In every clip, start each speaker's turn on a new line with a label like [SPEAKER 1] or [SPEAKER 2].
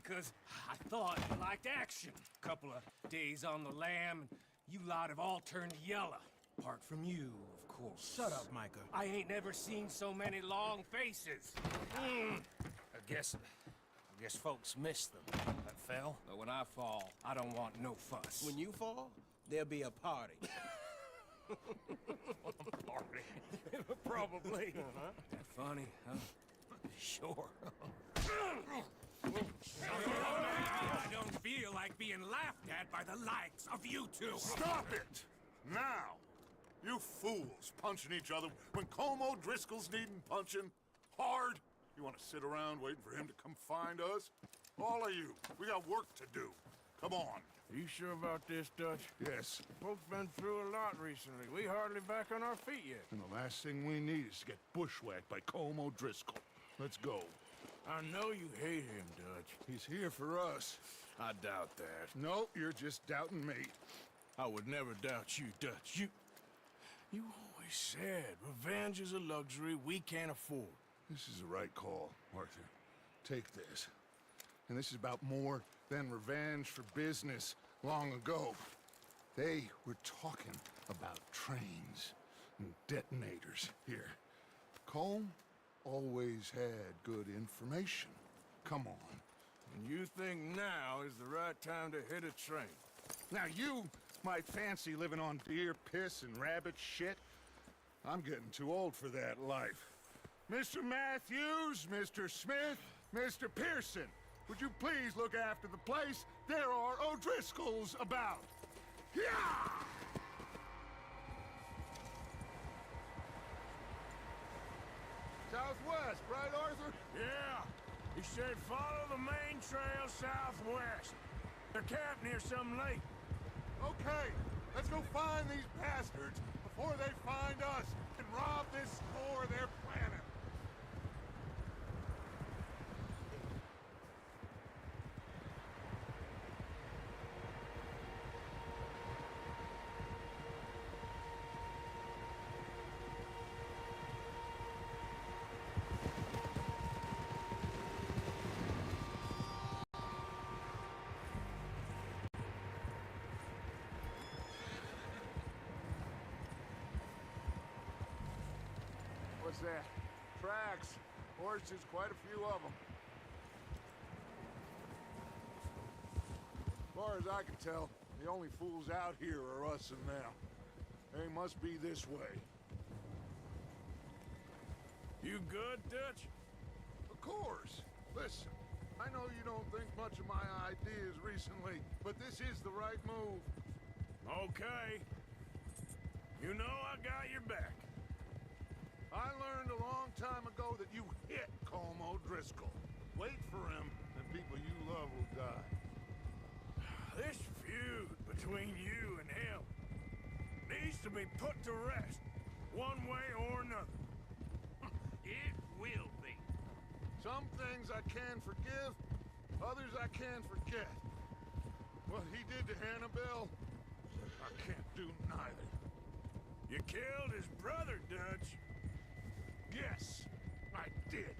[SPEAKER 1] because I thought you liked action. Couple of days on the lam, and you lot have all turned yellow. Apart from you, of course.
[SPEAKER 2] Shut up, Micah.
[SPEAKER 1] I ain't never seen so many long faces. I guess folks miss them that fell. But when I fall, I don't want no fuss.
[SPEAKER 2] When you fall, there'll be a party.
[SPEAKER 1] Party? Probably. That funny, huh? Sure. I don't feel like being laughed at by the likes of you two.
[SPEAKER 3] Stop it! Now! You fools punching each other when Como Driscoll's needing punching hard. You want to sit around waiting for him to come find us? All of you, we got work to do. Come on.
[SPEAKER 4] You sure about this, Dutch?
[SPEAKER 3] Yes.
[SPEAKER 4] Folks been through a lot recently. We hardly back on our feet yet.
[SPEAKER 3] And the last thing we need is to get bushwhacked by Como Driscoll. Let's go.
[SPEAKER 4] I know you hate him, Dutch.
[SPEAKER 3] He's here for us.
[SPEAKER 4] I doubt that.
[SPEAKER 3] No, you're just doubting me.
[SPEAKER 4] I would never doubt you, Dutch. You always said revenge is a luxury we can't afford.
[SPEAKER 3] This is the right call, Arthur. Take this. And this is about more than revenge for business long ago. They were talking about trains and detonators here. Colm always had good information. Come on.
[SPEAKER 4] And you think now is the right time to hit a train?
[SPEAKER 3] Now you might fancy living on deer piss and rabbit shit. I'm getting too old for that life. Mr. Matthews, Mr. Smith, Mr. Pearson, would you please look after the place? There are O'Driscolls about. Yeah! Southwest, right, Arthur?
[SPEAKER 4] Yeah. He said follow the main trail southwest. They're camped near some lake.
[SPEAKER 3] Okay, let's go find these bastards before they find us and rob this store they're planning. What's that? Tracks. Horses, quite a few of them. As far as I can tell, the only fools out here are us and them. They must be this way.
[SPEAKER 4] You good, Dutch?
[SPEAKER 3] Of course. Listen, I know you don't think much of my ideas recently, but this is the right move.
[SPEAKER 4] Okay. You know I got your back.
[SPEAKER 3] I learned a long time ago that you hit Como Driscoll. Wait for him, and people you love will die.
[SPEAKER 4] This feud between you and him needs to be put to rest, one way or another.
[SPEAKER 1] It will be.
[SPEAKER 3] Some things I can forgive, others I can forget. What he did to Annabelle, I can't do neither.
[SPEAKER 4] You killed his brother, Dutch.
[SPEAKER 3] Yes, I did.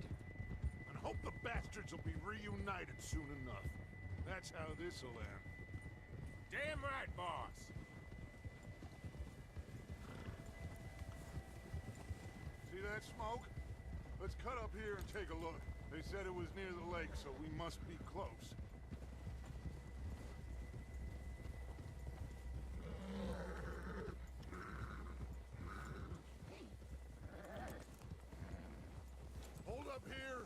[SPEAKER 3] And hope the bastards will be reunited soon enough. That's how this'll end.
[SPEAKER 1] Damn right, boss.
[SPEAKER 3] See that smoke? Let's cut up here and take a look. They said it was near the lake, so we must be close. Hold up here!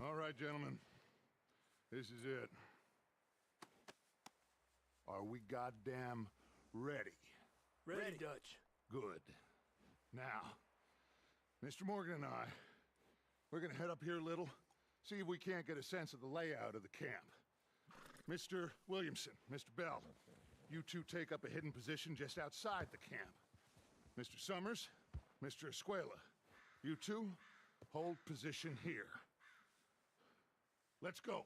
[SPEAKER 3] All right, gentlemen. This is it. Are we goddamn ready?
[SPEAKER 2] Ready, Dutch.
[SPEAKER 3] Good. Now, Mr. Morgan and I, we're gonna head up here a little, see if we can't get a sense of the layout of the camp. Mr. Williamson, Mr. Bell, you two take up a hidden position just outside the camp. Mr. Summers, Mr. Escuela, you two hold position here. Let's go.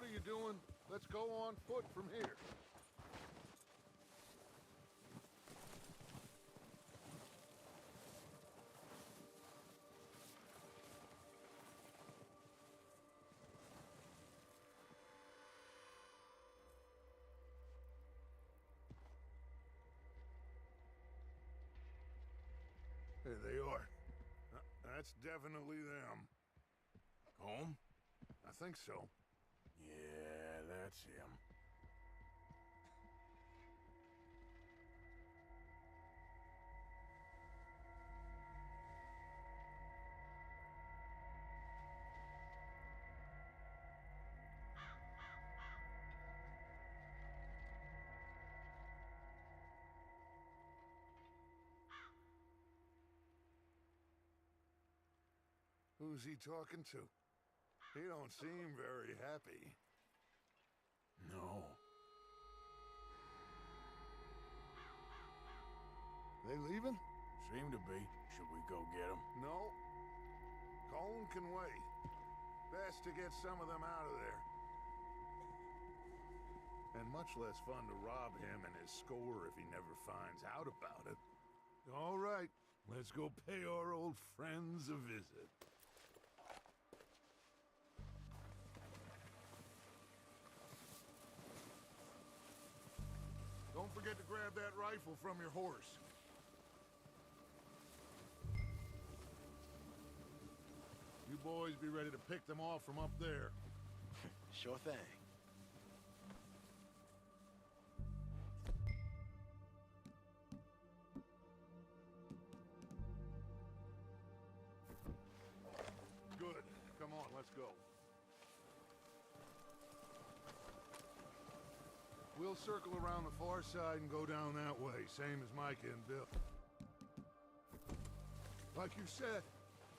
[SPEAKER 3] what are you doing? Let's go on foot from here. There they are. That's definitely them.
[SPEAKER 4] Home?
[SPEAKER 3] I think so.
[SPEAKER 4] Yeah, that's him.
[SPEAKER 3] Who's he talking to? He don't seem very happy.
[SPEAKER 4] No.
[SPEAKER 3] They leaving?
[SPEAKER 4] Seem to be. Should we go get him?
[SPEAKER 3] No. Colin can wait. Best to get some of them out of there. And much less fun to rob him and his score if he never finds out about it. All right, let's go pay our old friends a visit. Don't forget to grab that rifle from your horse. You boys be ready to pick them off from up there.
[SPEAKER 2] Sure thing.
[SPEAKER 3] Good. Come on, let's go. We'll circle around the far side and go down that way, same as Micah and Bill. Like you said,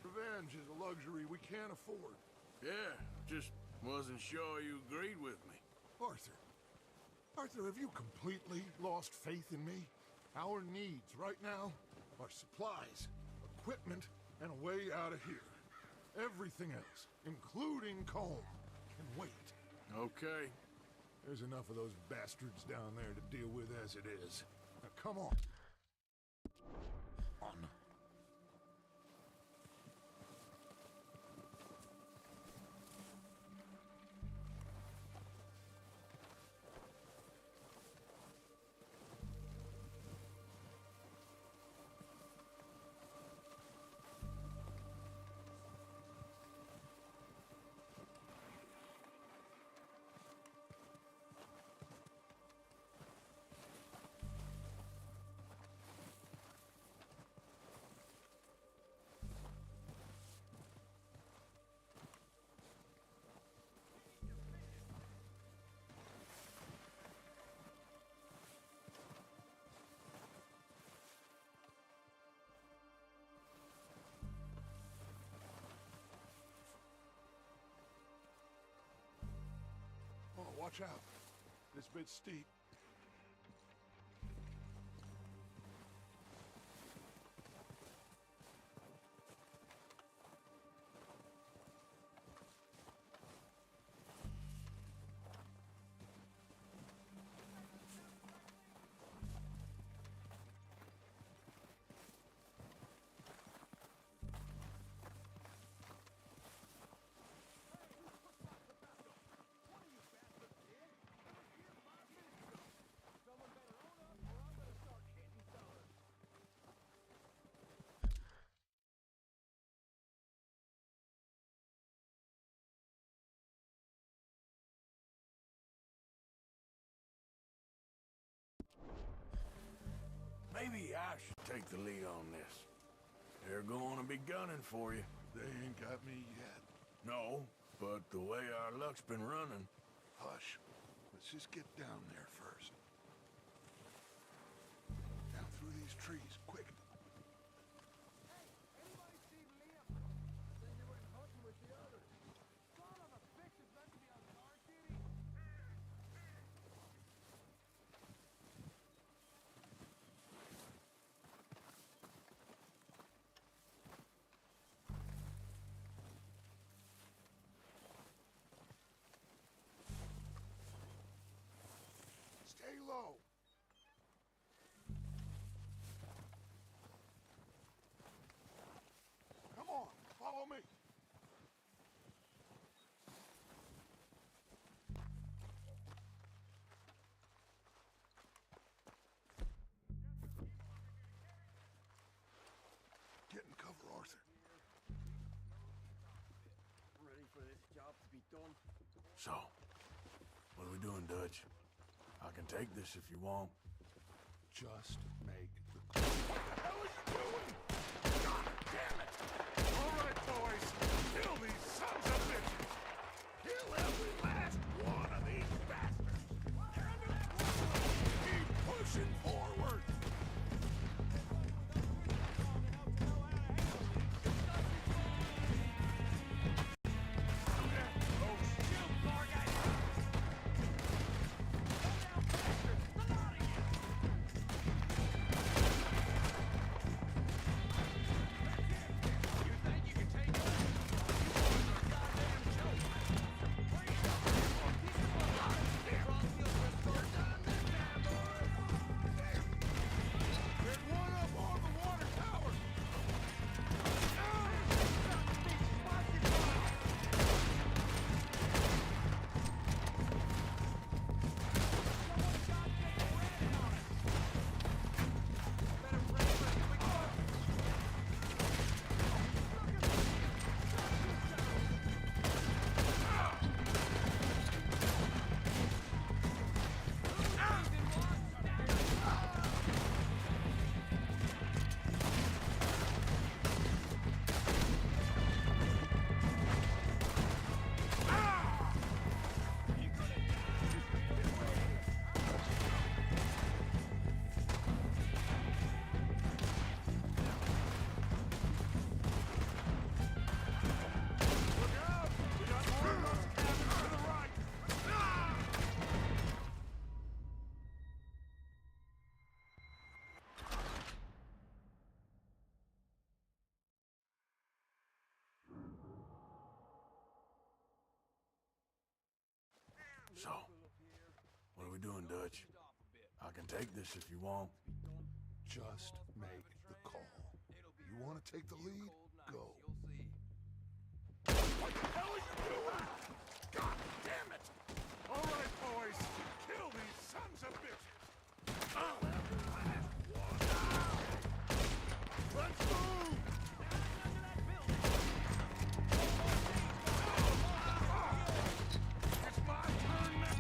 [SPEAKER 3] revenge is a luxury we can't afford.
[SPEAKER 4] Yeah, just wasn't sure you agreed with me.
[SPEAKER 3] Arthur. Arthur, have you completely lost faith in me? Our needs right now are supplies, equipment, and a way out of here. Everything else, including Colm, can wait.
[SPEAKER 4] Okay.
[SPEAKER 3] There's enough of those bastards down there to deal with as it is. Now come on. On. Oh, watch out. This bit's steep.
[SPEAKER 4] Maybe I should take the lead on this. They're going to be gunning for you.
[SPEAKER 3] They ain't got me yet.
[SPEAKER 4] No, but the way our luck's been running.
[SPEAKER 3] Hush. Let's just get down there first. Down through these trees, quick.
[SPEAKER 4] So, what are we doing, Dutch? I can take this if you want.
[SPEAKER 3] Just make the call. What the hell are you doing? God damn it! All right, boys. Kill these sons of bitches. Kill every last one of these bastards. They're under that wall. Keep pushing forward.
[SPEAKER 4] So, what are we doing, Dutch? I can take this if you want.
[SPEAKER 3] Just make the call. You want to take the lead? Go. What the hell are you doing? God damn it! All right, boys. Kill these sons of bitches. Oh, every last one. Let's move! It's my turn now.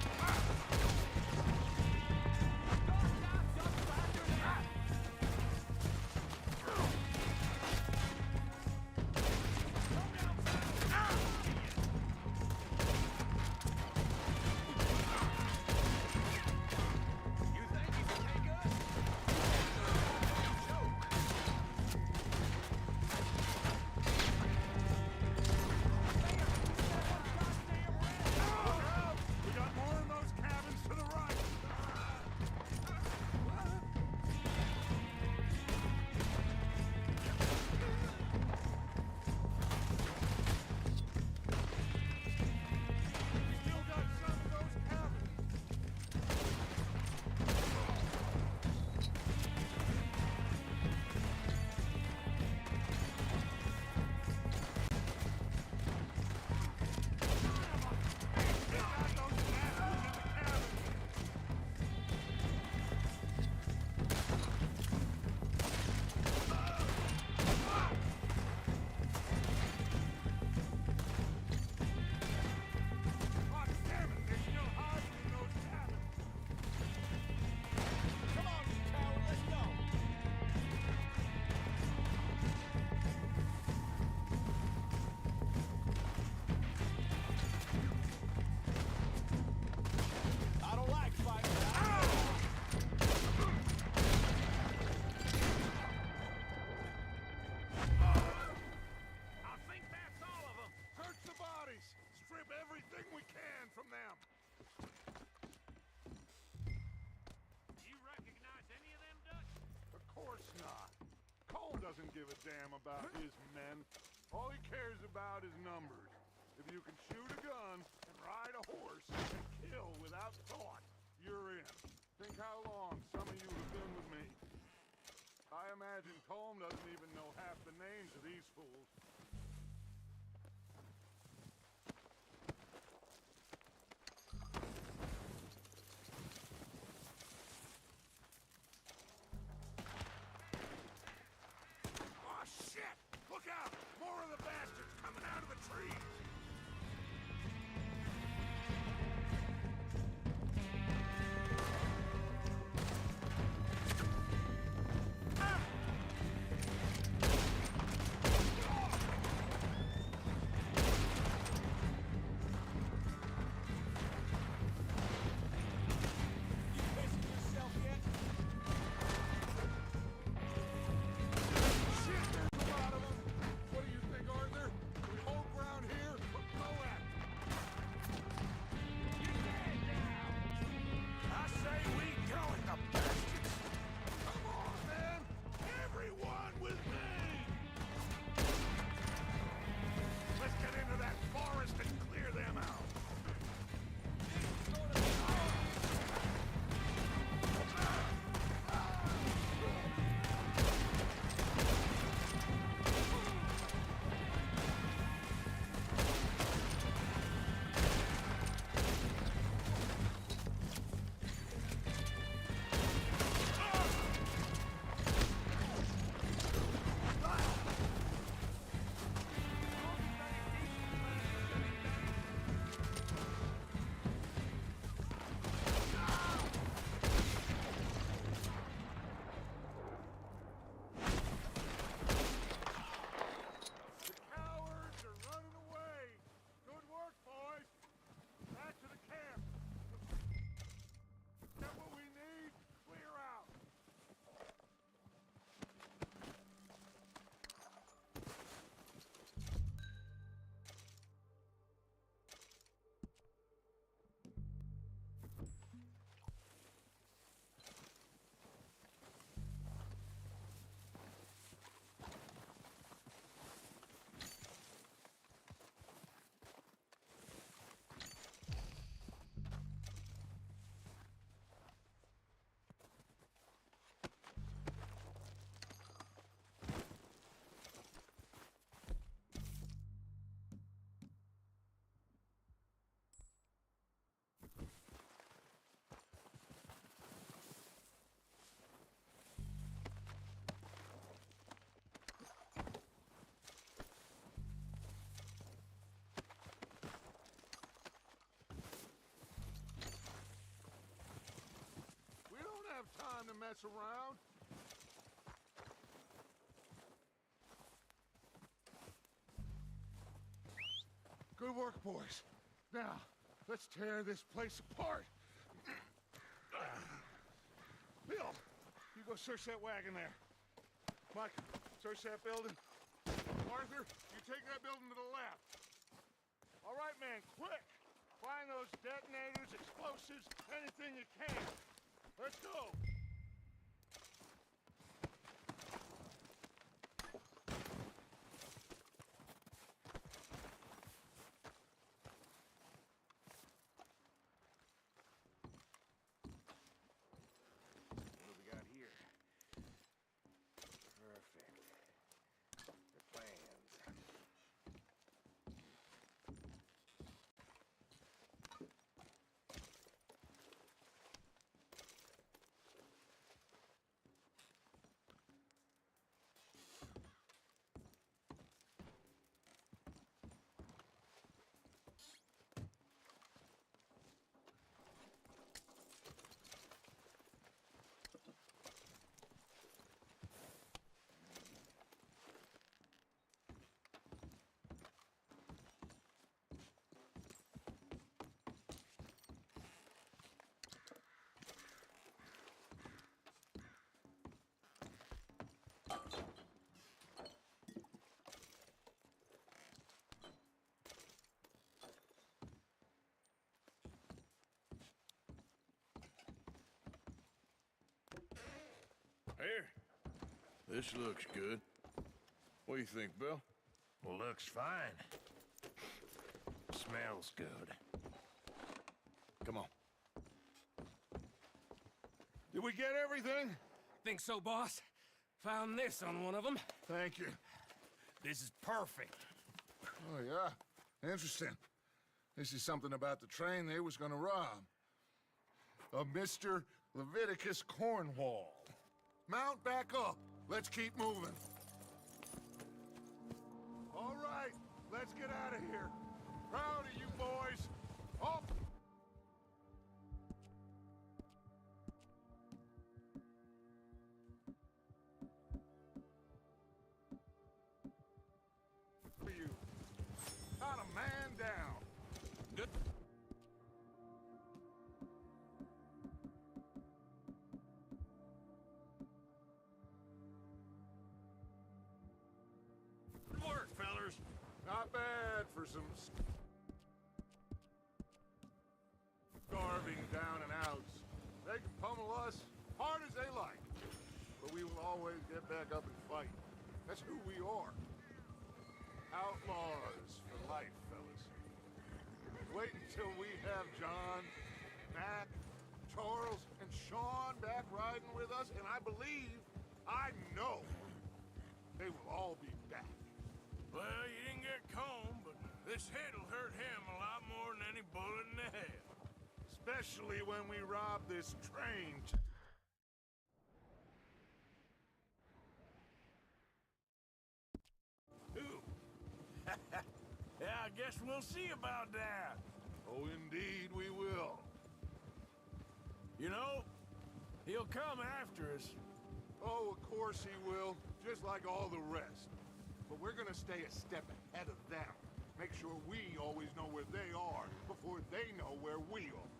[SPEAKER 3] Doesn't give a damn about his men. All he cares about is numbers. If you can shoot a gun and ride a horse and kill without thought, you're in. Think how long some of you have been with me. I imagine Colm doesn't even know half the names of these fools. Look out! More of the bastards coming out of the trees! mess around. Good work, boys. Now, let's tear this place apart. Bill, you go search that wagon there. Mike, search that building. Arthur, you take that building to the left. All right, man, quick! Find those detonators, explosives, anything you can. Let's go!
[SPEAKER 1] What do we got here? Perfect. The plans.
[SPEAKER 4] Here. This looks good. What do you think, Bill?
[SPEAKER 1] Well, looks fine. Smells good.
[SPEAKER 4] Come on.
[SPEAKER 3] Did we get everything?
[SPEAKER 1] Think so, boss? Found this on one of them.
[SPEAKER 3] Thank you.
[SPEAKER 1] This is perfect.
[SPEAKER 3] Oh, yeah? Interesting. This is something about the train they was gonna rob. Of Mr. Leviticus Cornwall. Mount back up. Let's keep moving. All right, let's get out of here. Proud of you boys. Off! For you. Not a man down.
[SPEAKER 1] Good. Good work, fellers.
[SPEAKER 3] Not bad for some starving down and outs. They can pummel us hard as they like, but we will always get back up and fight. That's who we are. Outlaws for life, fellas. Wait until we have John, Mac, Charles, and Sean back riding with us, and I believe, I know, they will all be back.
[SPEAKER 4] Well, you didn't get Combe, but this hit'll hurt him a lot more than any bullet in the head.
[SPEAKER 3] Especially when we rob this train.
[SPEAKER 4] Ooh. Yeah, I guess we'll see about that.
[SPEAKER 3] Oh, indeed we will.
[SPEAKER 4] You know, he'll come after us.
[SPEAKER 3] Oh, of course he will, just like all the rest. But we're gonna stay a step ahead of them. Make sure we always know where they are before they know where we are.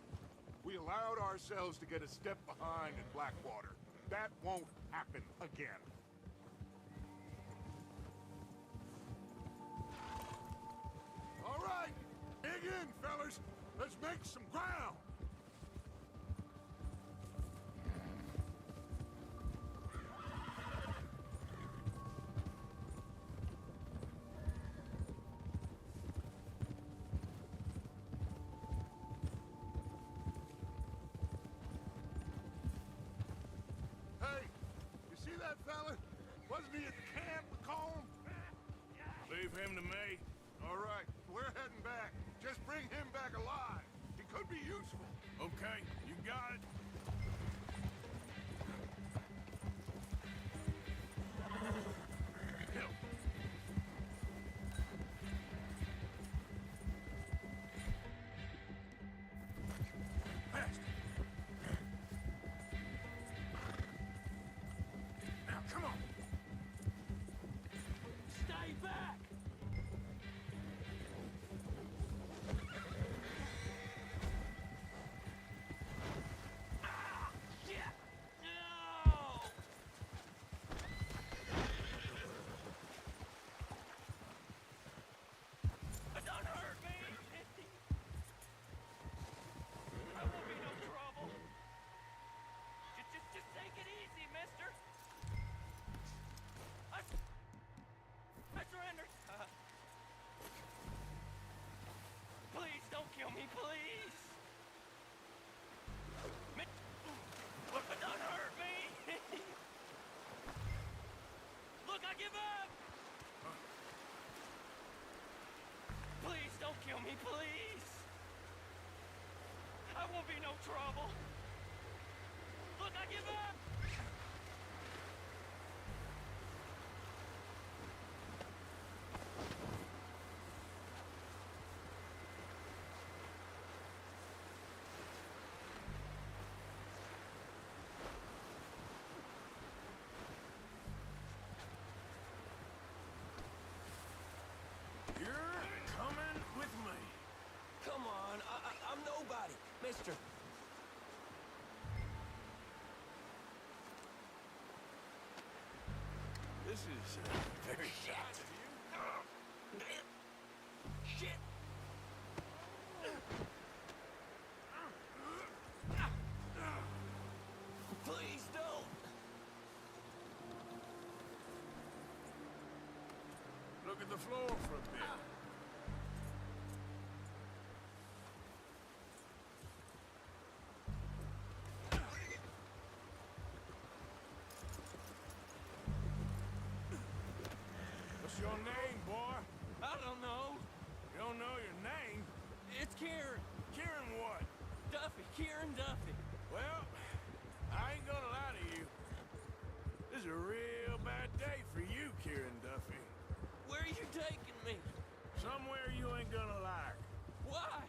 [SPEAKER 3] We allowed ourselves to get a step behind in Blackwater. That won't happen again. All right, dig in, fellas. Let's make some ground. Hey, you see that fella? Wasn't he at the camp with Colm?
[SPEAKER 4] Leave him to me.
[SPEAKER 3] All right, we're heading back. Just bring him back alive. He could be useful.
[SPEAKER 4] Okay, you got it.
[SPEAKER 3] Hill.
[SPEAKER 4] Fast. come on.
[SPEAKER 1] Stay back! Ah, shit! No! Don't hurt me! I won't be no trouble. Just take it easy, mister. I surrender. Please don't kill me, please. Don't hurt me. Look, I give up. Please don't kill me, please. I won't be no trouble. Look, I give up.
[SPEAKER 4] You're coming with me.
[SPEAKER 1] Come on, I'm nobody, mister.
[SPEAKER 4] This is very nice of you.
[SPEAKER 1] Shit! Please don't!
[SPEAKER 4] Look at the floor for a bit. What's your name, boy?
[SPEAKER 1] I don't know.
[SPEAKER 4] You don't know your name?
[SPEAKER 1] It's Kieran.
[SPEAKER 4] Kieran what?
[SPEAKER 1] Duffy. Kieran Duffy.
[SPEAKER 4] Well, I ain't gonna lie to you. This is a real bad day for you, Kieran Duffy.
[SPEAKER 1] Where are you taking me?
[SPEAKER 4] Somewhere you ain't gonna like.
[SPEAKER 1] Why?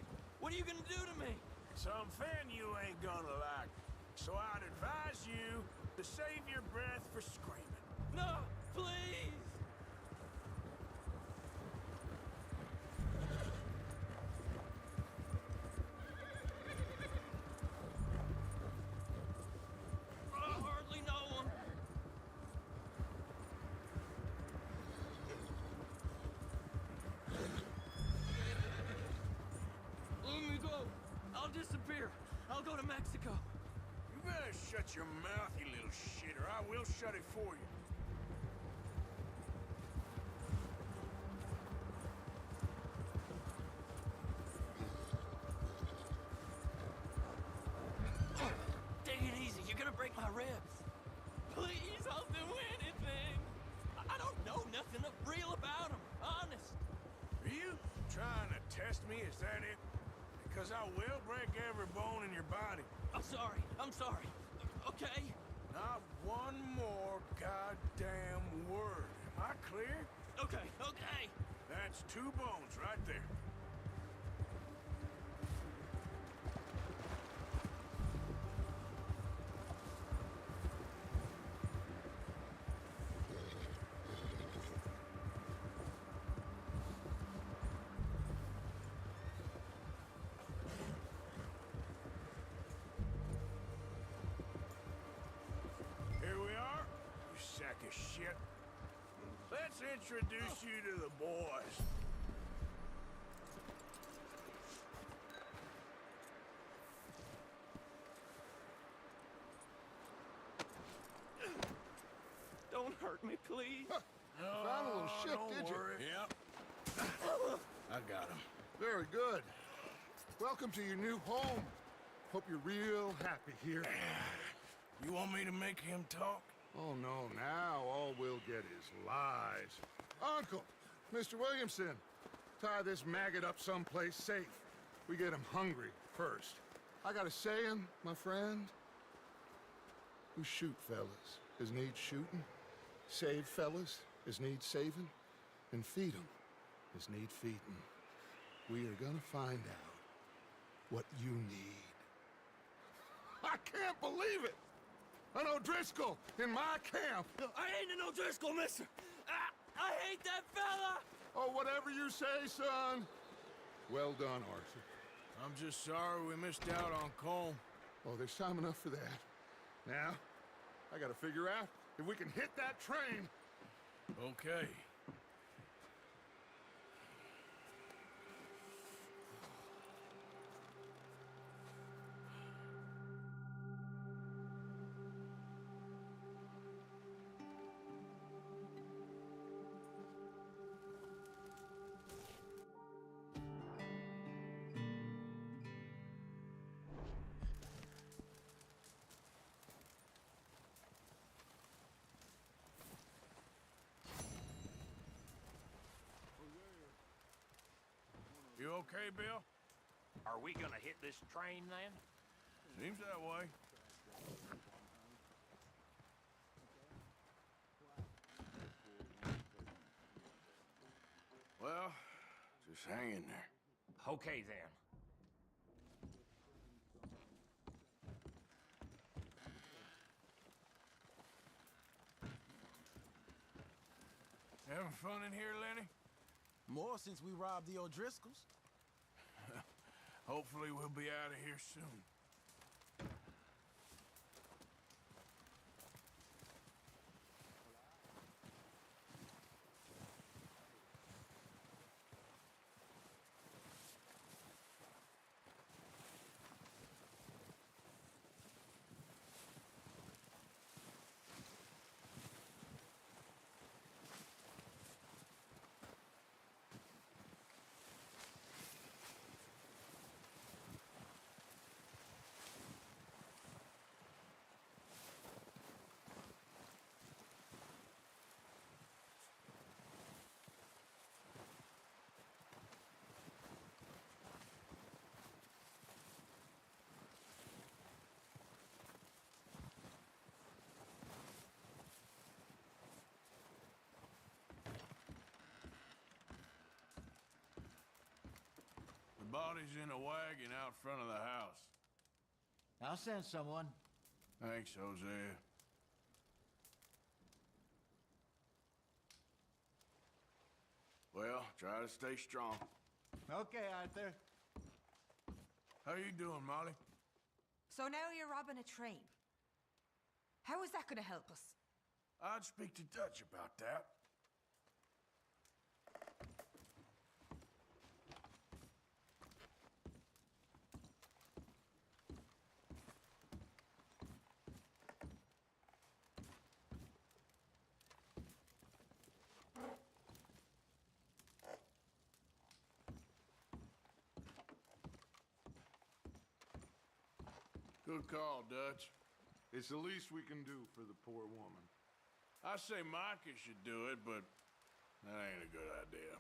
[SPEAKER 1] What are you gonna do to me?
[SPEAKER 4] Something you ain't gonna like. So I'd advise you to save your breath for screaming.
[SPEAKER 1] No, please! I hardly know him. Let me go. I'll disappear. I'll go to Mexico.
[SPEAKER 4] You better shut your mouth, you little shit, or I will shut it for you.
[SPEAKER 1] Take it easy. You're gonna break my ribs. Please, I'll do anything. I don't know nothing real about him. Honest.
[SPEAKER 4] Are you trying to test me? Is that it? Because I will break every bone in your body.
[SPEAKER 1] I'm sorry. I'm sorry. Okay?
[SPEAKER 4] Not one more goddamn word. Am I clear?
[SPEAKER 1] Okay. Okay.
[SPEAKER 4] That's 2 bones right there. Here we are, you sack of shit. Let's introduce you to the boys.
[SPEAKER 1] Don't hurt me, please.
[SPEAKER 3] Found a little shit,
[SPEAKER 4] don't
[SPEAKER 3] did you?
[SPEAKER 4] worry. Yep. I got him.
[SPEAKER 3] Very good. Welcome to your new home. Hope you're real happy here.
[SPEAKER 4] You want me to make him talk?
[SPEAKER 3] Oh, no, now all we'll get is lies. Uncle, Mr. Williamson, tie this maggot up someplace safe. We get him hungry first. I got a saying, my friend. We shoot fellas as need shooting, save fellas as need saving, and feed 'em as need feeding. We are gonna find out what you need. I can't believe it! an O'Driscoll in my camp.
[SPEAKER 1] I ain't an O'Driscoll, mister. I hate that fella.
[SPEAKER 3] Oh, whatever you say, son. Well done, Arthur.
[SPEAKER 4] I'm just sorry we missed out on Colm.
[SPEAKER 3] Oh, there's time enough for that. Now, I gotta figure out if we can hit that train.
[SPEAKER 4] Okay. You okay, Bill?
[SPEAKER 1] Are we gonna hit this train then?
[SPEAKER 4] Seems that way. Well, just hang in there.
[SPEAKER 1] Okay then.
[SPEAKER 4] Having fun in here, Lenny?
[SPEAKER 2] More since we robbed the O'Driscolls.
[SPEAKER 4] Hopefully we'll be out of here soon. The body's in a wagon out front of the house.
[SPEAKER 5] I'll send someone.
[SPEAKER 4] Thanks, Hosea. Well, try to stay strong.
[SPEAKER 5] Okay, Arthur.
[SPEAKER 4] How you doing, Molly?
[SPEAKER 6] So now you're robbing a train. How is that gonna help us?
[SPEAKER 4] I'd speak to Dutch about that. Good call, Dutch.
[SPEAKER 3] It's the least we can do for the poor woman.
[SPEAKER 4] I say Micah should do it, but that ain't a good idea.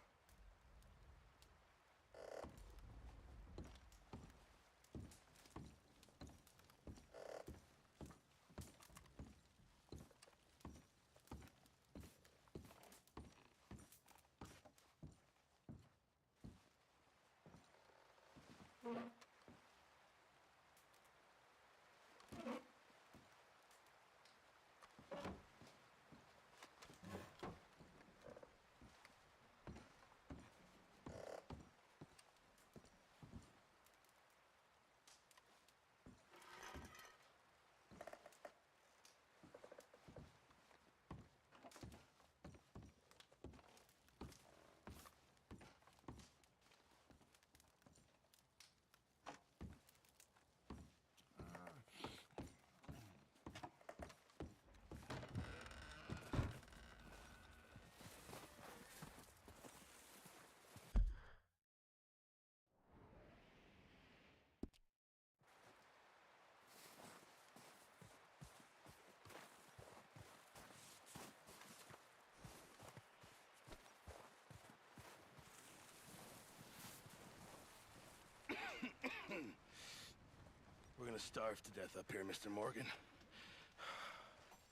[SPEAKER 2] We're gonna starve to death up here, Mr. Morgan.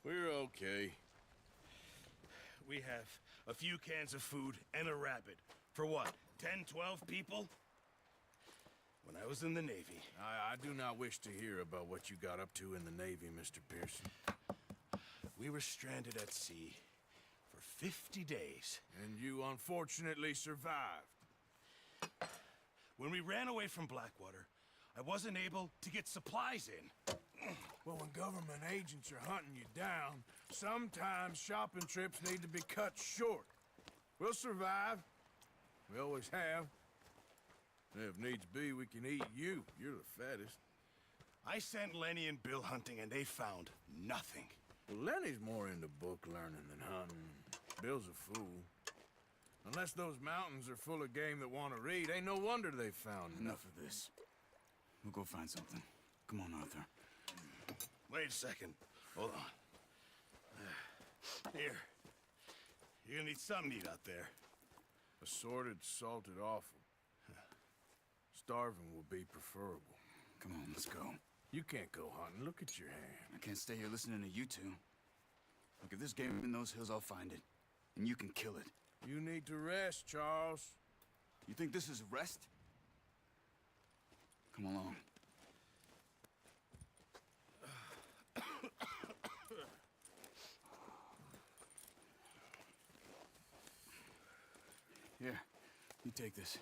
[SPEAKER 4] We're okay.
[SPEAKER 2] We have a few cans of food and a rabbit. For what, 10, 12 people? When I was in the Navy.
[SPEAKER 4] I do not wish to hear about what you got up to in the Navy, Mr. Pearson.
[SPEAKER 2] We were stranded at sea for 50 days.
[SPEAKER 4] And you unfortunately survived.
[SPEAKER 2] When we ran away from Blackwater, I wasn't able to get supplies in.
[SPEAKER 4] Well, when government agents are hunting you down, sometimes shopping trips need to be cut short. We'll survive. We always have. And if needs be, we can eat you. You're the fattest.
[SPEAKER 2] I sent Lenny and Bill hunting, and they found nothing.
[SPEAKER 4] Well, Lenny's more into book learning than hunting. Bill's a fool. Unless those mountains are full of game that want to read, ain't no wonder they found
[SPEAKER 7] Enough of this. We'll go find something. Come on, Arthur.
[SPEAKER 2] Wait a second. Hold on. Here. You're gonna need something to eat out there.
[SPEAKER 4] Assorted, salted offal. Starving will be preferable.
[SPEAKER 7] Come on, let's go.
[SPEAKER 4] You can't go hunting. Look at your hand.
[SPEAKER 7] I can't stay here listening to you two. Look, if there's game in those hills, I'll find it. And you can kill it.
[SPEAKER 4] You need to rest, Charles.
[SPEAKER 7] You think this is rest? Come along. Here, you take this.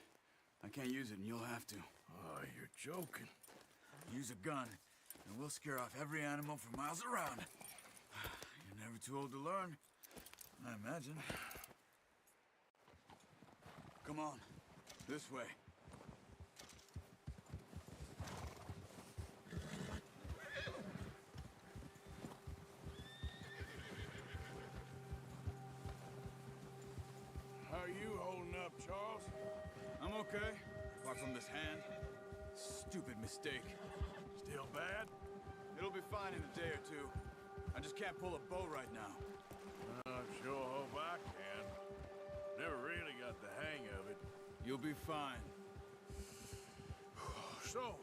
[SPEAKER 7] I can't use it, and you'll have to.
[SPEAKER 4] Oh, you're joking.
[SPEAKER 7] Use a gun, and we'll scare off every animal for miles around. You're never too old to learn, I imagine. Come on, this way.
[SPEAKER 4] How are you holding up, Charles?
[SPEAKER 7] I'm okay, apart from this hand. Stupid mistake.
[SPEAKER 4] Still bad?
[SPEAKER 7] It'll be fine in a day or two. I just can't pull a bow right now.
[SPEAKER 4] I sure hope I can. Never really got the hang of it.
[SPEAKER 7] You'll be fine.
[SPEAKER 4] So,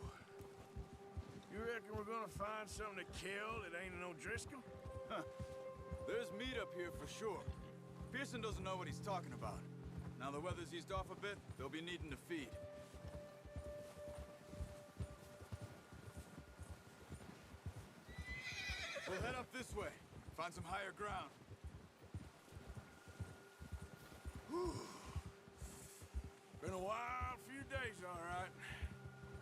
[SPEAKER 4] you reckon we're gonna find something to kill that ain't no Driscoll?
[SPEAKER 7] There's meat up here for sure. Pearson doesn't know what he's talking about. Now the weather's eased off a bit, they'll be needing to feed. We'll head up this way, find some higher ground.
[SPEAKER 4] Whew. Been a wild few days, all right.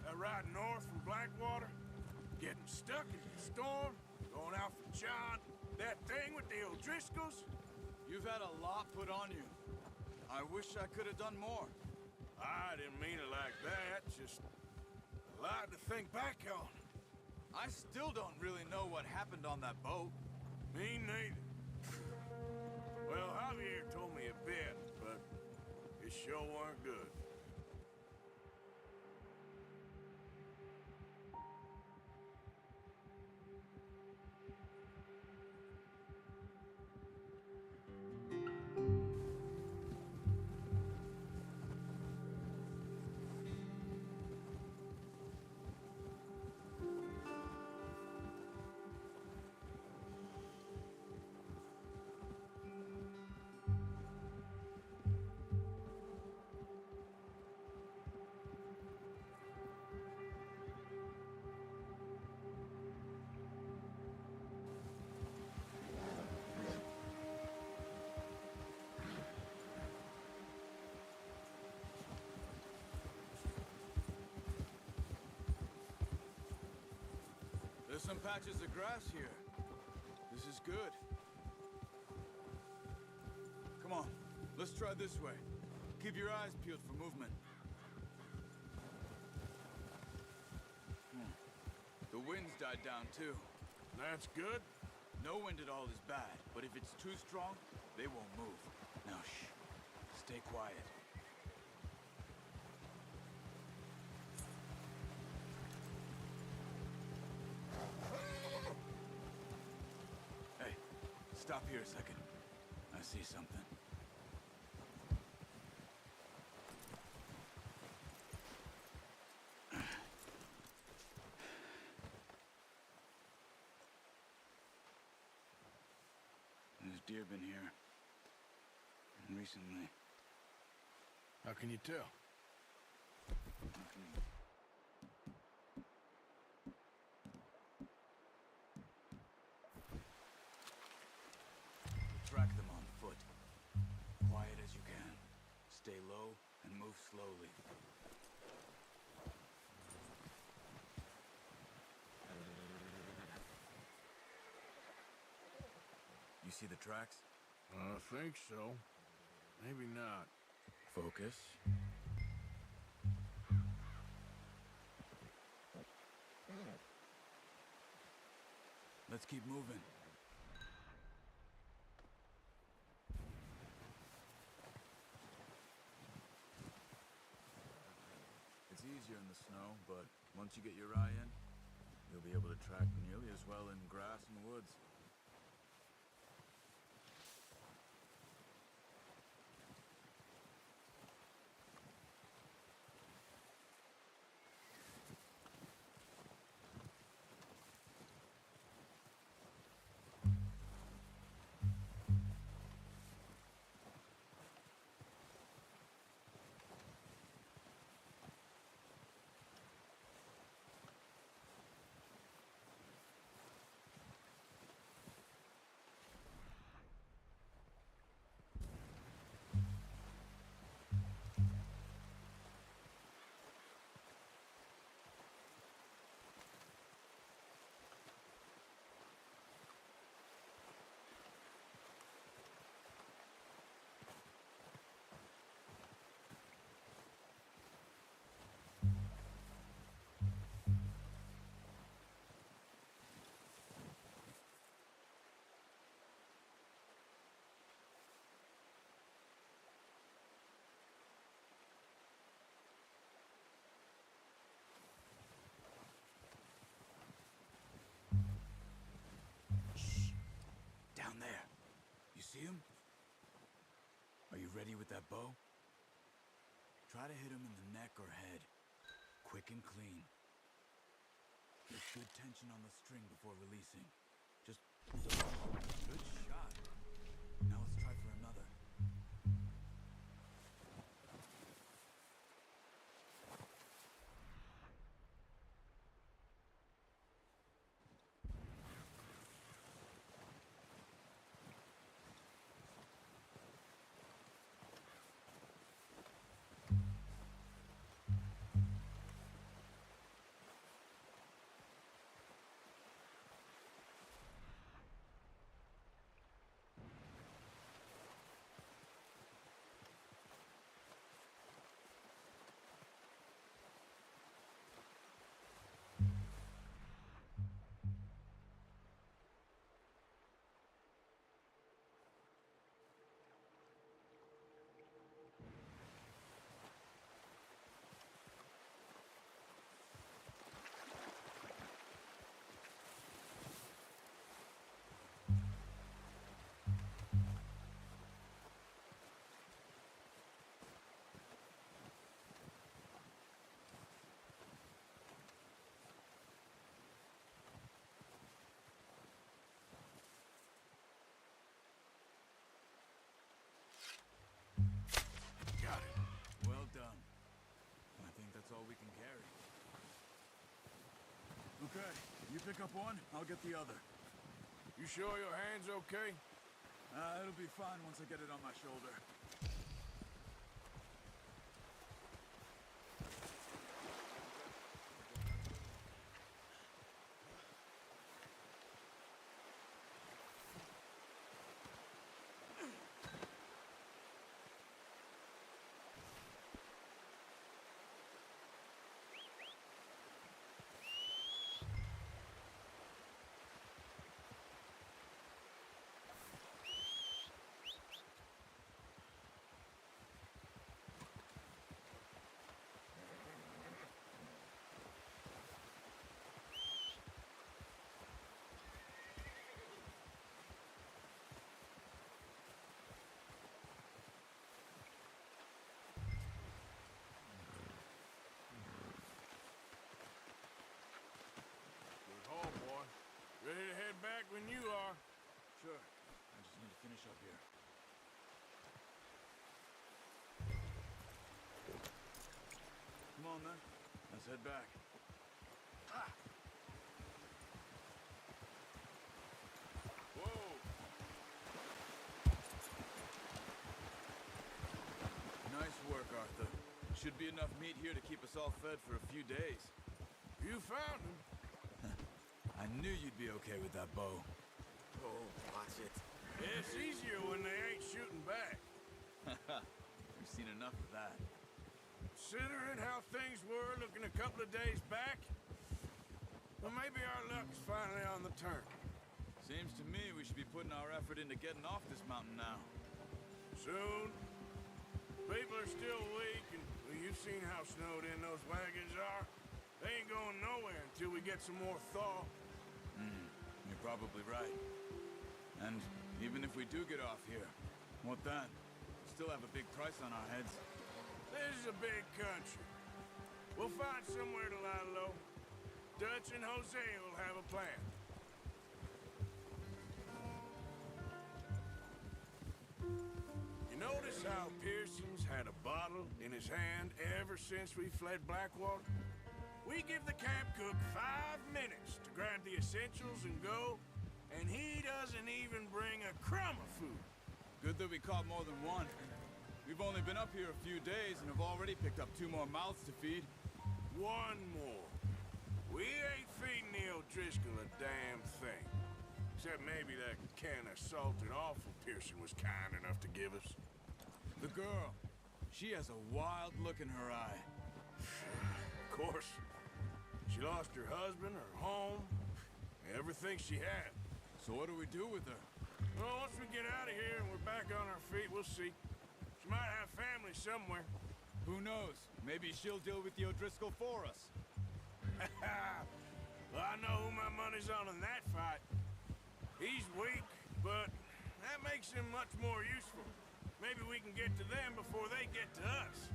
[SPEAKER 4] That ride north from Blackwater, getting stuck in the storm, going out for John, that thing with the O'Driscolls.
[SPEAKER 7] You've had a lot put on you. I wish I could have done more.
[SPEAKER 4] I didn't mean it like that, just a lot to think back on.
[SPEAKER 7] I still don't really know what happened on that boat.
[SPEAKER 4] Me neither. Well, Javier told me a bit, but it sure weren't good.
[SPEAKER 7] There's some patches of grass here. This is good. Come on, let's try this way. Keep your eyes peeled for movement. The wind's died down too.
[SPEAKER 4] That's good.
[SPEAKER 7] No wind at all is bad, but if it's too strong, they won't move. Now shh, stay quiet. Hey, stop here a second. I see something. There's deer been here. Recently.
[SPEAKER 4] How can you tell?
[SPEAKER 7] stay low and move slowly. You see the tracks?
[SPEAKER 4] I think so. Maybe not.
[SPEAKER 7] Focus. Let's keep moving. It's easier in the snow, but once you get your eye in, you'll be able to track nearly as well in grass and woods. Down there. You see him? Are you ready with that bow? Try to hit him in the neck or head. Quick and clean. There's good tension on the string before releasing. Just... Good shot. Now let's try for another. Well done. I think that's all we can carry. Okay, you pick up one, I'll get the other.
[SPEAKER 4] You sure your hand's okay?
[SPEAKER 7] It'll be fine once I get it on my shoulder.
[SPEAKER 4] Ready to head back when you are.
[SPEAKER 7] Sure. I just need to finish up here. Come on, then. Let's head back. Ah!
[SPEAKER 4] Whoa!
[SPEAKER 7] Nice should be enough meat here to keep us all fed for a few days.
[SPEAKER 4] You found him.
[SPEAKER 7] I knew you'd be okay with that bow.
[SPEAKER 4] Oh, watch it. It's easier when they ain't shooting back.
[SPEAKER 7] We've seen enough of that.
[SPEAKER 4] Considering how things were looking a couple of days back, well, maybe our luck's finally on the turn.
[SPEAKER 7] Seems to me we should be putting our effort into getting off this mountain now.
[SPEAKER 4] Soon. People are still weak, and well, you've seen how snowed in those wagons are. They ain't going nowhere until we get some more thaw.
[SPEAKER 7] You're probably right. And even if we do get off here, what then? We still have a big price on our heads.
[SPEAKER 4] This is a big country. We'll find somewhere to lie low. Dutch and Jose will have a plan. You notice how Pearson's had a bottle in his hand ever since we fled Blackwater? We give the camp cook 5 minutes to grab the essentials and go, and he doesn't even bring a crumb of food.
[SPEAKER 7] Good that we caught more than one. We've only been up here a few days and have already picked up 2 more mouths to feed.
[SPEAKER 4] 1 more. We ain't feeding the O'Driscoll a damn thing. Except maybe that can of salted offal Pearson was kind enough to give us.
[SPEAKER 7] The girl. She has a wild look in her eye.
[SPEAKER 4] Of course. She lost her husband, her home, everything she had.
[SPEAKER 7] So what do we do with her?
[SPEAKER 4] Well, once we get out of here and we're back on our feet, we'll see. She might have family somewhere.
[SPEAKER 7] Who knows? Maybe she'll deal with the O'Driscoll for us.
[SPEAKER 4] Well, I know who my money's on in that fight. He's weak, but that makes him much more useful. Maybe we can get to them before they get to us.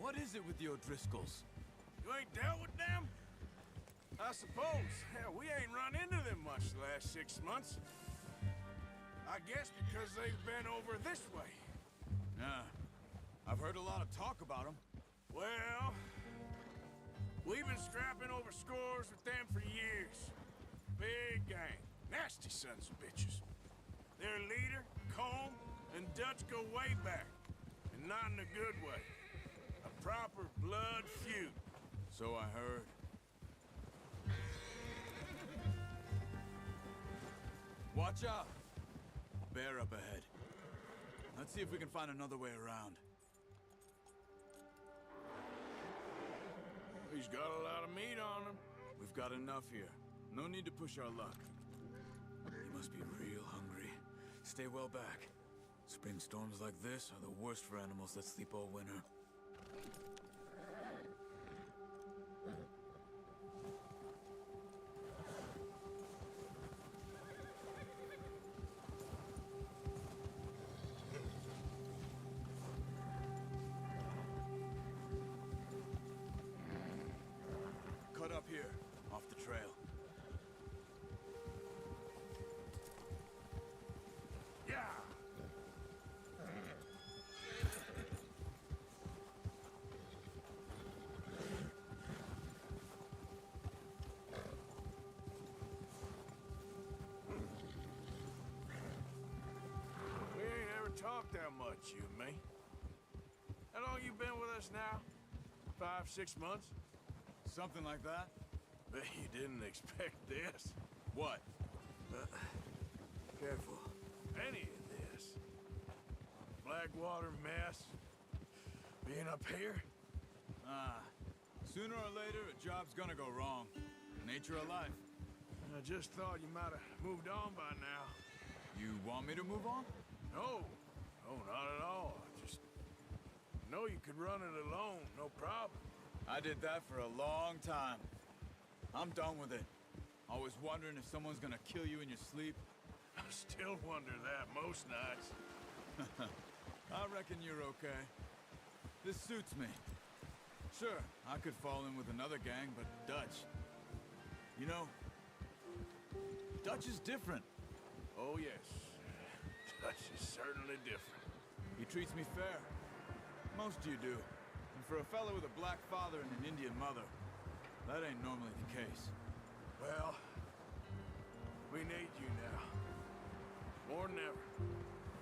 [SPEAKER 7] What is it with the O'Driscolls?
[SPEAKER 4] You ain't dealt with them? I suppose. Hell, we ain't run into them much the last 6 months. I guess because they've been over this way.
[SPEAKER 7] Yeah. I've heard a lot of talk about them.
[SPEAKER 4] Well, we've been scrapping over scores with them for years. Big gang. Nasty sons of bitches. Their leader, Combe, and Dutch go way back. And not in a good way. A proper blood feud.
[SPEAKER 7] So I heard. Watch out! Bear up ahead. Let's see if we can find another way around.
[SPEAKER 4] He's got a lot of meat on him.
[SPEAKER 7] We've got enough here. No need to push our luck. He must be real hungry. Stay well back. Spring storms like this are the worst for animals that sleep all winter. Cut up here, off the trail.
[SPEAKER 4] Yeah! We ain't ever talked that much, you and me. How long you been with us now? 5, 6 months?
[SPEAKER 7] Something like that?
[SPEAKER 4] Bet you didn't expect this.
[SPEAKER 7] What?
[SPEAKER 4] Careful. Any of this. Blackwater mess. Being up here.
[SPEAKER 7] Sooner or later, a job's gonna go wrong. Nature of life.
[SPEAKER 4] I just thought you might have moved on by now.
[SPEAKER 7] You want me to move on?
[SPEAKER 4] No. No, not at all. I just know you could run it alone, no problem.
[SPEAKER 7] I did that for a long time. I'm done with it. Always wondering if someone's gonna kill you in your sleep.
[SPEAKER 4] I still wonder that most nights.
[SPEAKER 7] I reckon you're okay. This suits me. Sure, I could fall in with another gang, but Dutch... You know, Dutch is different.
[SPEAKER 4] Oh, yes. Dutch is certainly different.
[SPEAKER 7] He treats me fair. Most you do. And for a fellow with a black father and an Indian mother, that ain't normally the case.
[SPEAKER 4] Well, we need you now. More than ever.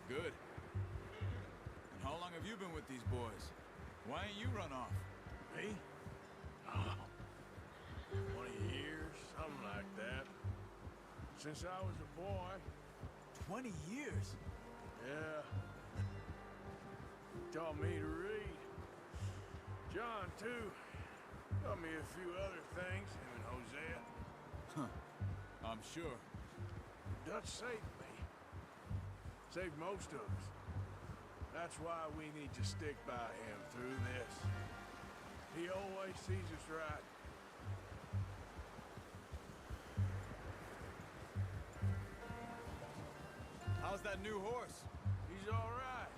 [SPEAKER 7] Good. And how long have you been with these boys? Why ain't you run off?
[SPEAKER 4] Me? Oh, 20 years, something like that. Since I was a boy.
[SPEAKER 7] 20 years?
[SPEAKER 4] Yeah. Taught me to read. John, too. Taught me a few other things, him and Hosea.
[SPEAKER 7] Huh. I'm sure.
[SPEAKER 4] Dutch saved me. Saved most of us. That's why we need to stick by him through this. He always sees us right.
[SPEAKER 7] How's that new horse?
[SPEAKER 4] He's all right.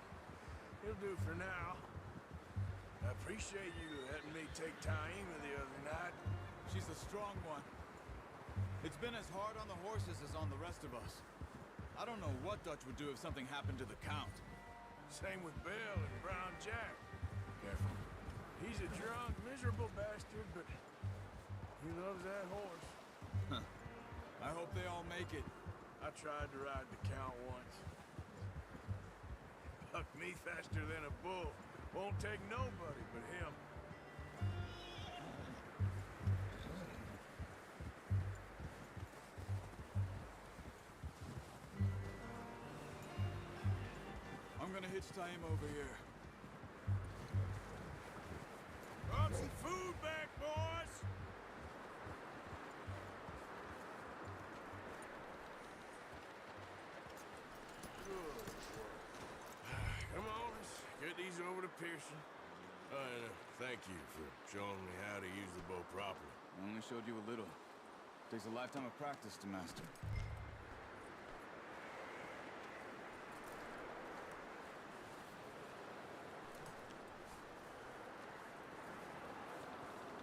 [SPEAKER 4] He'll do for now. I appreciate you letting me take Taima the other night.
[SPEAKER 7] She's a strong one. It's been as hard on the horses as on the rest of us. I don't know what Dutch would do if something happened to the Count.
[SPEAKER 4] Same with Bill and Brown Jack. Careful. He's a drunk, miserable bastard, but he loves that horse.
[SPEAKER 7] Huh. I hope they all make it.
[SPEAKER 4] I tried to ride the Count once. Bucked me faster than a bull. Won't take nobody but him.
[SPEAKER 7] I'm gonna hitch Taim over here.
[SPEAKER 4] Brought some food back, boys! Good work. Come on, let's get these over to Pearson. And thank you for showing me how to use the bow properly.
[SPEAKER 7] I only showed you a little. Takes a lifetime of practice to master.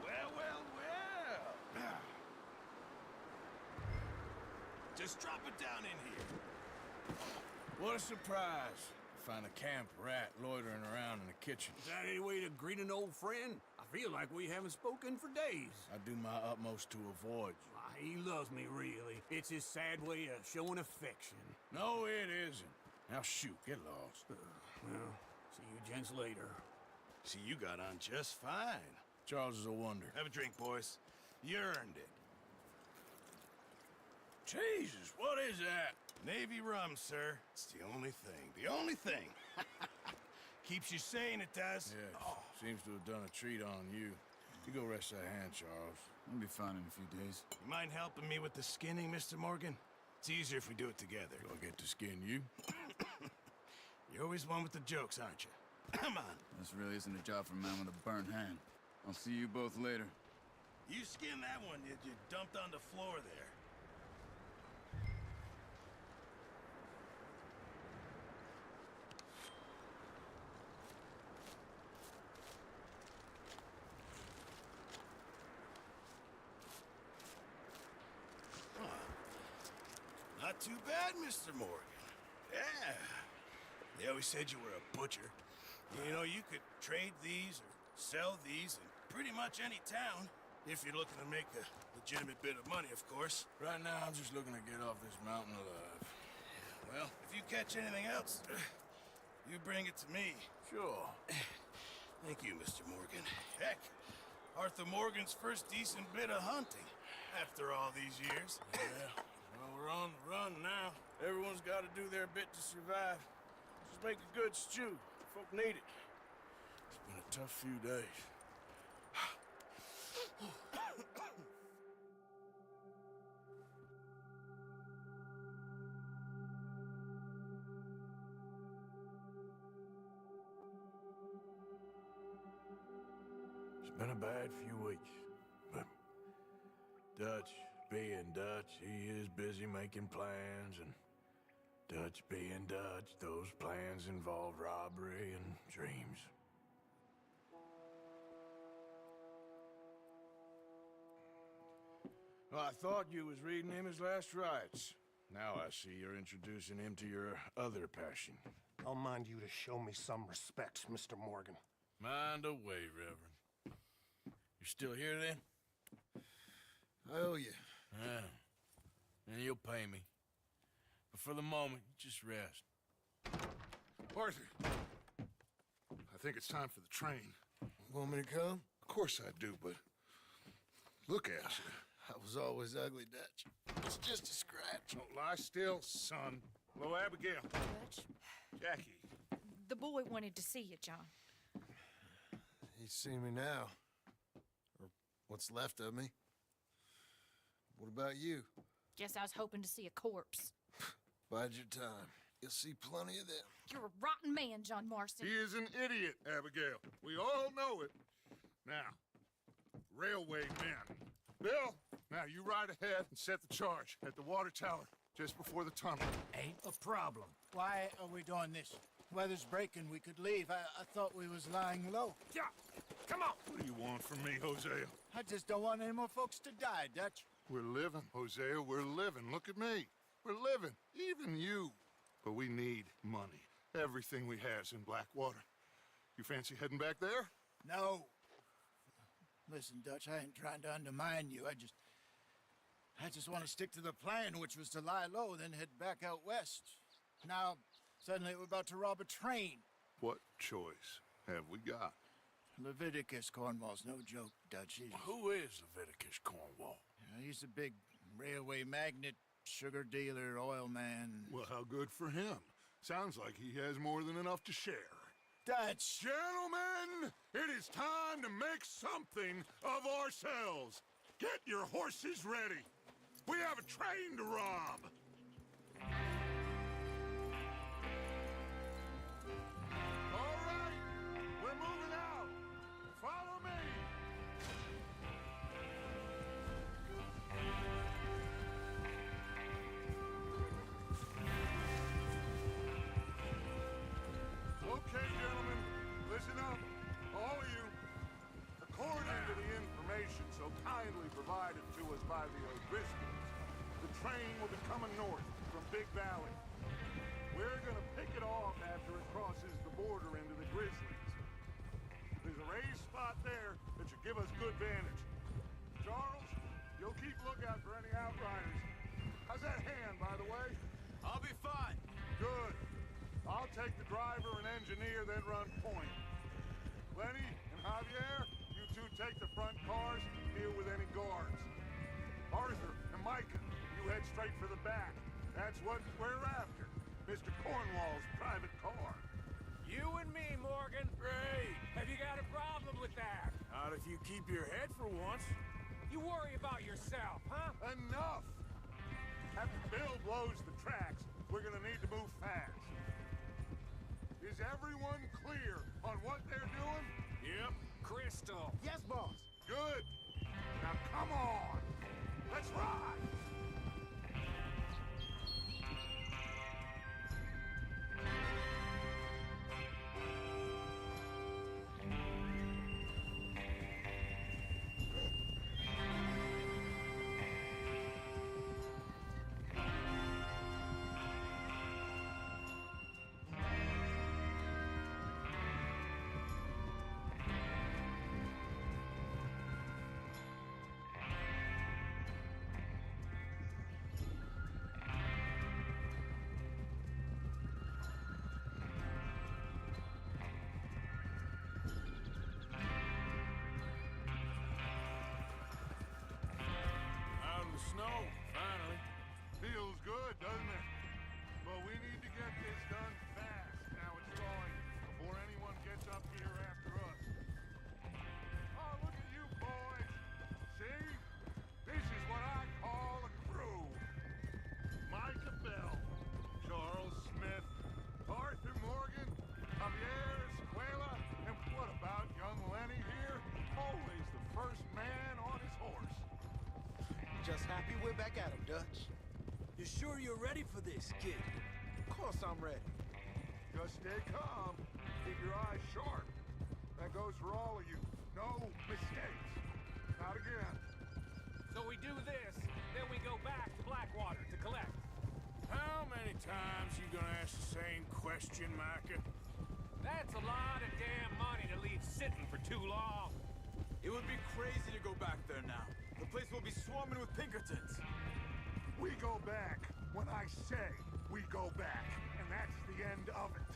[SPEAKER 4] Well. Just drop it down in here. What a surprise. Find a camp rat loitering around in the kitchen.
[SPEAKER 1] Is that any way to greet an old friend? I feel like we haven't spoken for days.
[SPEAKER 4] I do my utmost to avoid you.
[SPEAKER 1] Why, he loves me, really. It's his sad way of showing affection.
[SPEAKER 4] No, it isn't. Now shoot, get lost.
[SPEAKER 1] Well, see you gents later.
[SPEAKER 4] See, you got on just fine. Charles is a wonder. Have a drink, boys. You earned it. Jesus, what is that? Navy rum, sir. It's the only thing. The only thing. Keeps you sane, it does.
[SPEAKER 2] Yeah, seems to have done a treat on you. You go rest that hand, Charles.
[SPEAKER 7] I'll be fine in a few days.
[SPEAKER 4] You mind helping me with the skinning, Mr. Morgan? It's easier if we do it together.
[SPEAKER 2] Do I get to skin you?
[SPEAKER 4] You're always one with the jokes, aren't you? Come on.
[SPEAKER 7] This really isn't a job for a man with a burnt hand. I'll see you both later.
[SPEAKER 4] You skinned that one you dumped on the floor there. Not too bad, Mr. Morgan. Yeah. They always said you were a butcher. You know, you could trade these or sell these in pretty much any town. If you're looking to make a legitimate bit of money, of course.
[SPEAKER 2] Right now, I'm just looking to get off this mountain alive.
[SPEAKER 4] Well, if you catch anything else, you bring it to me.
[SPEAKER 2] Sure.
[SPEAKER 4] Thank you, Mr. Morgan. Heck, Arthur Morgan's first decent bit of hunting after all these years.
[SPEAKER 2] Yeah. Well, we're on the run now.
[SPEAKER 4] Everyone's got to do their bit to survive. Just make a good stew. Folk need it.
[SPEAKER 2] It's been a tough few days.
[SPEAKER 4] It's been a bad few weeks, but Dutch being Dutch, he is busy making plans, and Dutch being Dutch, those plans involve robbery and dreams. Well, I thought you was reading him his last rites. Now I see you're introducing him to your other passion.
[SPEAKER 8] I'll mind you to show me some respect, Mr. Morgan.
[SPEAKER 2] Mind away, Reverend. You still here, then?
[SPEAKER 4] I owe you.
[SPEAKER 2] Yeah. And you'll pay me. But for the moment, just rest.
[SPEAKER 3] Arthur, I think it's time for the train.
[SPEAKER 4] Want me to come?
[SPEAKER 3] Of course I do, but look at you.
[SPEAKER 4] I was always ugly, Dutch. It's just a scratch.
[SPEAKER 3] Don't lie still, son. Hello, Abigail.
[SPEAKER 9] Dutch,
[SPEAKER 3] Jackie.
[SPEAKER 9] the boy wanted to see you, John.
[SPEAKER 4] He's seen me now. Or what's left of me. What about you?
[SPEAKER 9] Guess I was hoping to see a corpse.
[SPEAKER 4] Bide your time. You'll see plenty of them.
[SPEAKER 9] You're a rotten man, John Marston.
[SPEAKER 3] He is an idiot, Abigail. We all know it. Now, railway men. Bill, now you ride ahead and set the charge at the water tower just before the tunnel.
[SPEAKER 1] Ain't a problem.
[SPEAKER 5] Why are we doing this? Weather's breaking. We could leave. I thought we was lying low.
[SPEAKER 1] Yeah, come on.
[SPEAKER 3] What do you want from me, Hosea?
[SPEAKER 5] I just don't want any more folks to die, Dutch.
[SPEAKER 3] We're living, Hosea. We're living. Look at me. We're living. Even you. But we need money. Everything we have's in Blackwater. You fancy heading back there?
[SPEAKER 5] No. Listen, Dutch, I ain't trying to undermine you. I just want to stick to the plan, which was to lie low, then head back out west. Now, suddenly we're about to rob a train.
[SPEAKER 3] What choice have we got?
[SPEAKER 5] Leviticus Cornwall's no joke, Dutch.
[SPEAKER 4] Who is Leviticus Cornwall?
[SPEAKER 5] He's a big railway magnate, sugar dealer, oil man.
[SPEAKER 3] Well, how good for him. Sounds like he has more than enough to share.
[SPEAKER 5] Dutch!
[SPEAKER 3] Gentlemen, it is time to make something of ourselves. Get your horses ready. We have a train to rob. All right, we're moving out. Follow me. Okay, gentlemen, listen up, all of you. According to the information so kindly provided to us by the O'Driscolls, the train will be coming north from Big Valley. We're gonna pick it off after it crosses the border into the Grizzlies. There's a raised spot there that should give us good vantage. Charles, you'll keep lookout for any outriders. How's that hand, by the way?
[SPEAKER 2] I'll be fine.
[SPEAKER 3] Good. I'll take the driver and engineer, then run point. Lenny and Javier, you two take the front cars and deal with any guards. Arthur and Micah, you head straight for the back. That's what we're after. Mr. Cornwall's private car.
[SPEAKER 1] You and me, Morgan.
[SPEAKER 4] Great.
[SPEAKER 1] Have you got a problem with that?
[SPEAKER 4] Not if you keep your head for once.
[SPEAKER 1] You worry about yourself, huh?
[SPEAKER 3] Enough! After Bill blows the tracks, we're gonna need to move fast. Is everyone clear on what they're doing?
[SPEAKER 1] Yep. Crystal.
[SPEAKER 5] Yes, boss.
[SPEAKER 3] Good. Now come on. Let's ride.
[SPEAKER 4] Out in the snow, finally.
[SPEAKER 3] Feels good, doesn't it? But we need to get this done fast. Now it's going before anyone gets up here after us. Oh, look at you boys. See? This is what I call a crew. Micah Bell, Charles Smith, Arthur Morgan, Javier Escuela, and what about young Lenny here? Always the first man on his horse.
[SPEAKER 10] Just happy we're back at him, Dutch.
[SPEAKER 7] You sure you're ready for this, kid?
[SPEAKER 10] Of course I'm ready.
[SPEAKER 3] Just stay calm. Keep your eyes sharp. That goes for all of you. No mistakes. Not again.
[SPEAKER 1] So we do this, then we go back to Blackwater to collect.
[SPEAKER 4] How many times you gonna ask the same question, Micah?
[SPEAKER 1] That's a lot of damn money to leave sitting for too long.
[SPEAKER 7] It would be crazy to go back there now. The place will be swarming with Pinkertons.
[SPEAKER 3] We go back when I say we go back. And that's the end of it.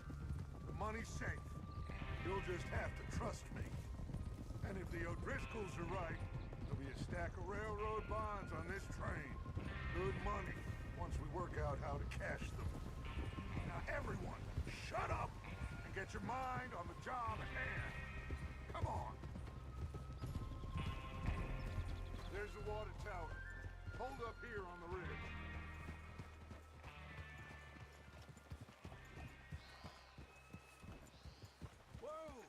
[SPEAKER 3] The money's safe. You'll just have to trust me. And if the O'Driscolls are right, there'll be a stack of railroad bonds on this train. Good money, once we work out how to cash them. Now everyone, shut up and get your mind on the job at hand. Come on. There's the water tower. Hold up here on the ridge.
[SPEAKER 4] Whoa!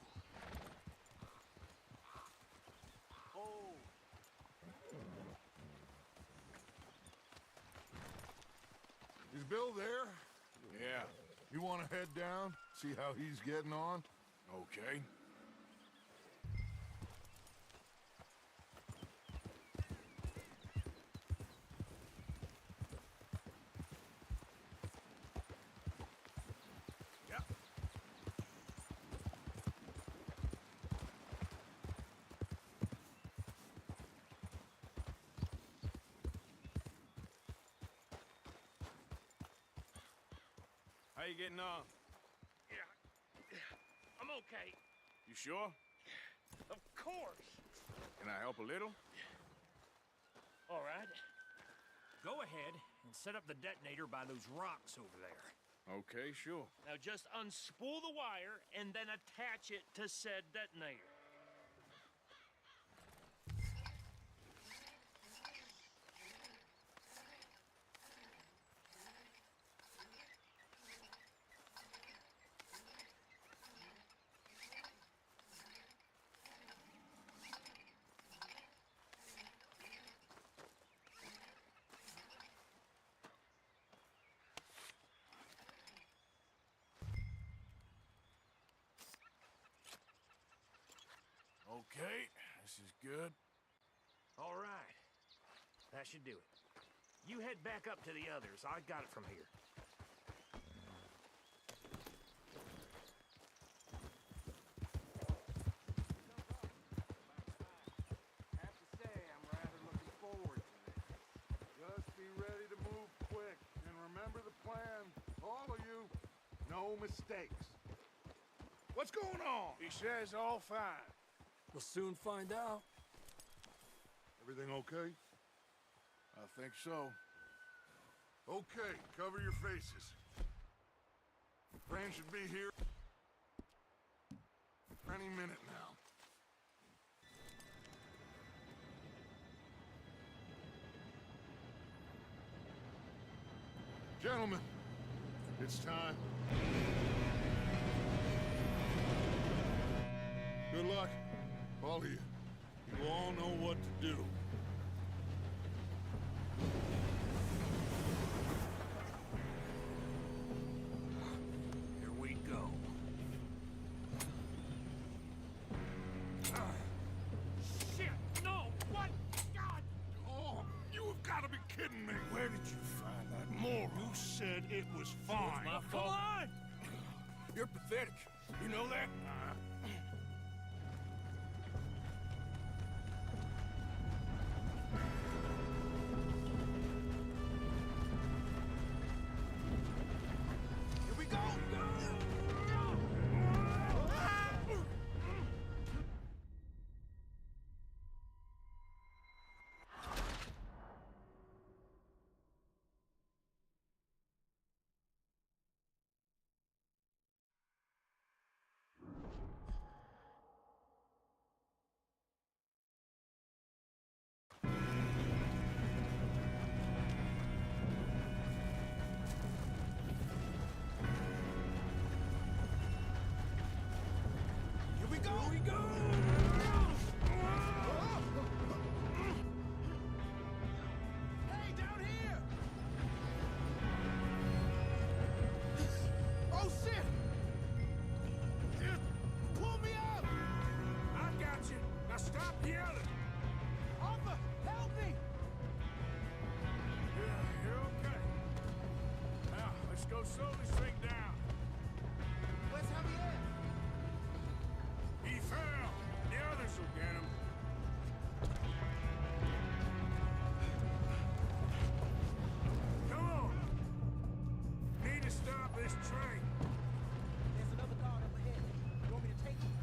[SPEAKER 4] Oh!
[SPEAKER 3] Is Bill there?
[SPEAKER 4] Yeah,
[SPEAKER 3] You want to head down, see how he's getting on?
[SPEAKER 4] okay. Yeah. How you getting on?
[SPEAKER 1] I'm okay.
[SPEAKER 4] You sure?
[SPEAKER 1] Of course.
[SPEAKER 4] Can I help a little?
[SPEAKER 1] All right. Go ahead and set up the detonator by those rocks over there.
[SPEAKER 4] Okay, sure.
[SPEAKER 1] Now just unspool the wire and then attach it to said detonator.
[SPEAKER 4] Okay, this is good.
[SPEAKER 1] All right. That should do it. You head back up to the others. I got it from here.
[SPEAKER 3] Have to say, I'm rather looking forward to this. Just be ready to move quick, and remember the plan. All of you, no mistakes. What's going on?
[SPEAKER 4] He says all fine.
[SPEAKER 10] We'll soon find out.
[SPEAKER 3] Everything okay?
[SPEAKER 4] I think so.
[SPEAKER 3] Okay, cover your faces. Fran should be here any minute now. Gentlemen, it's time. Good luck, all of you. You all know what to do.
[SPEAKER 1] Here we go. Shit! No! What? God!
[SPEAKER 3] Oh, you have got to be kidding me.
[SPEAKER 4] Where did you find that moron?
[SPEAKER 3] You said it was fine.
[SPEAKER 1] My fault.
[SPEAKER 4] Come on! You're pathetic. You know that? Here we go! Here we go! Here we go! Hey, down here! Oh, shit! Pull me up!
[SPEAKER 1] I got you. Now stop yelling.
[SPEAKER 4] Arthur, help me!
[SPEAKER 1] Yeah, you're okay. Now, let's go slow this thing down.
[SPEAKER 4] Where's Javier?
[SPEAKER 1] He fell. The others will get him. Come on. Need to stop this train.
[SPEAKER 10] There's another guard up ahead. You want me to take him?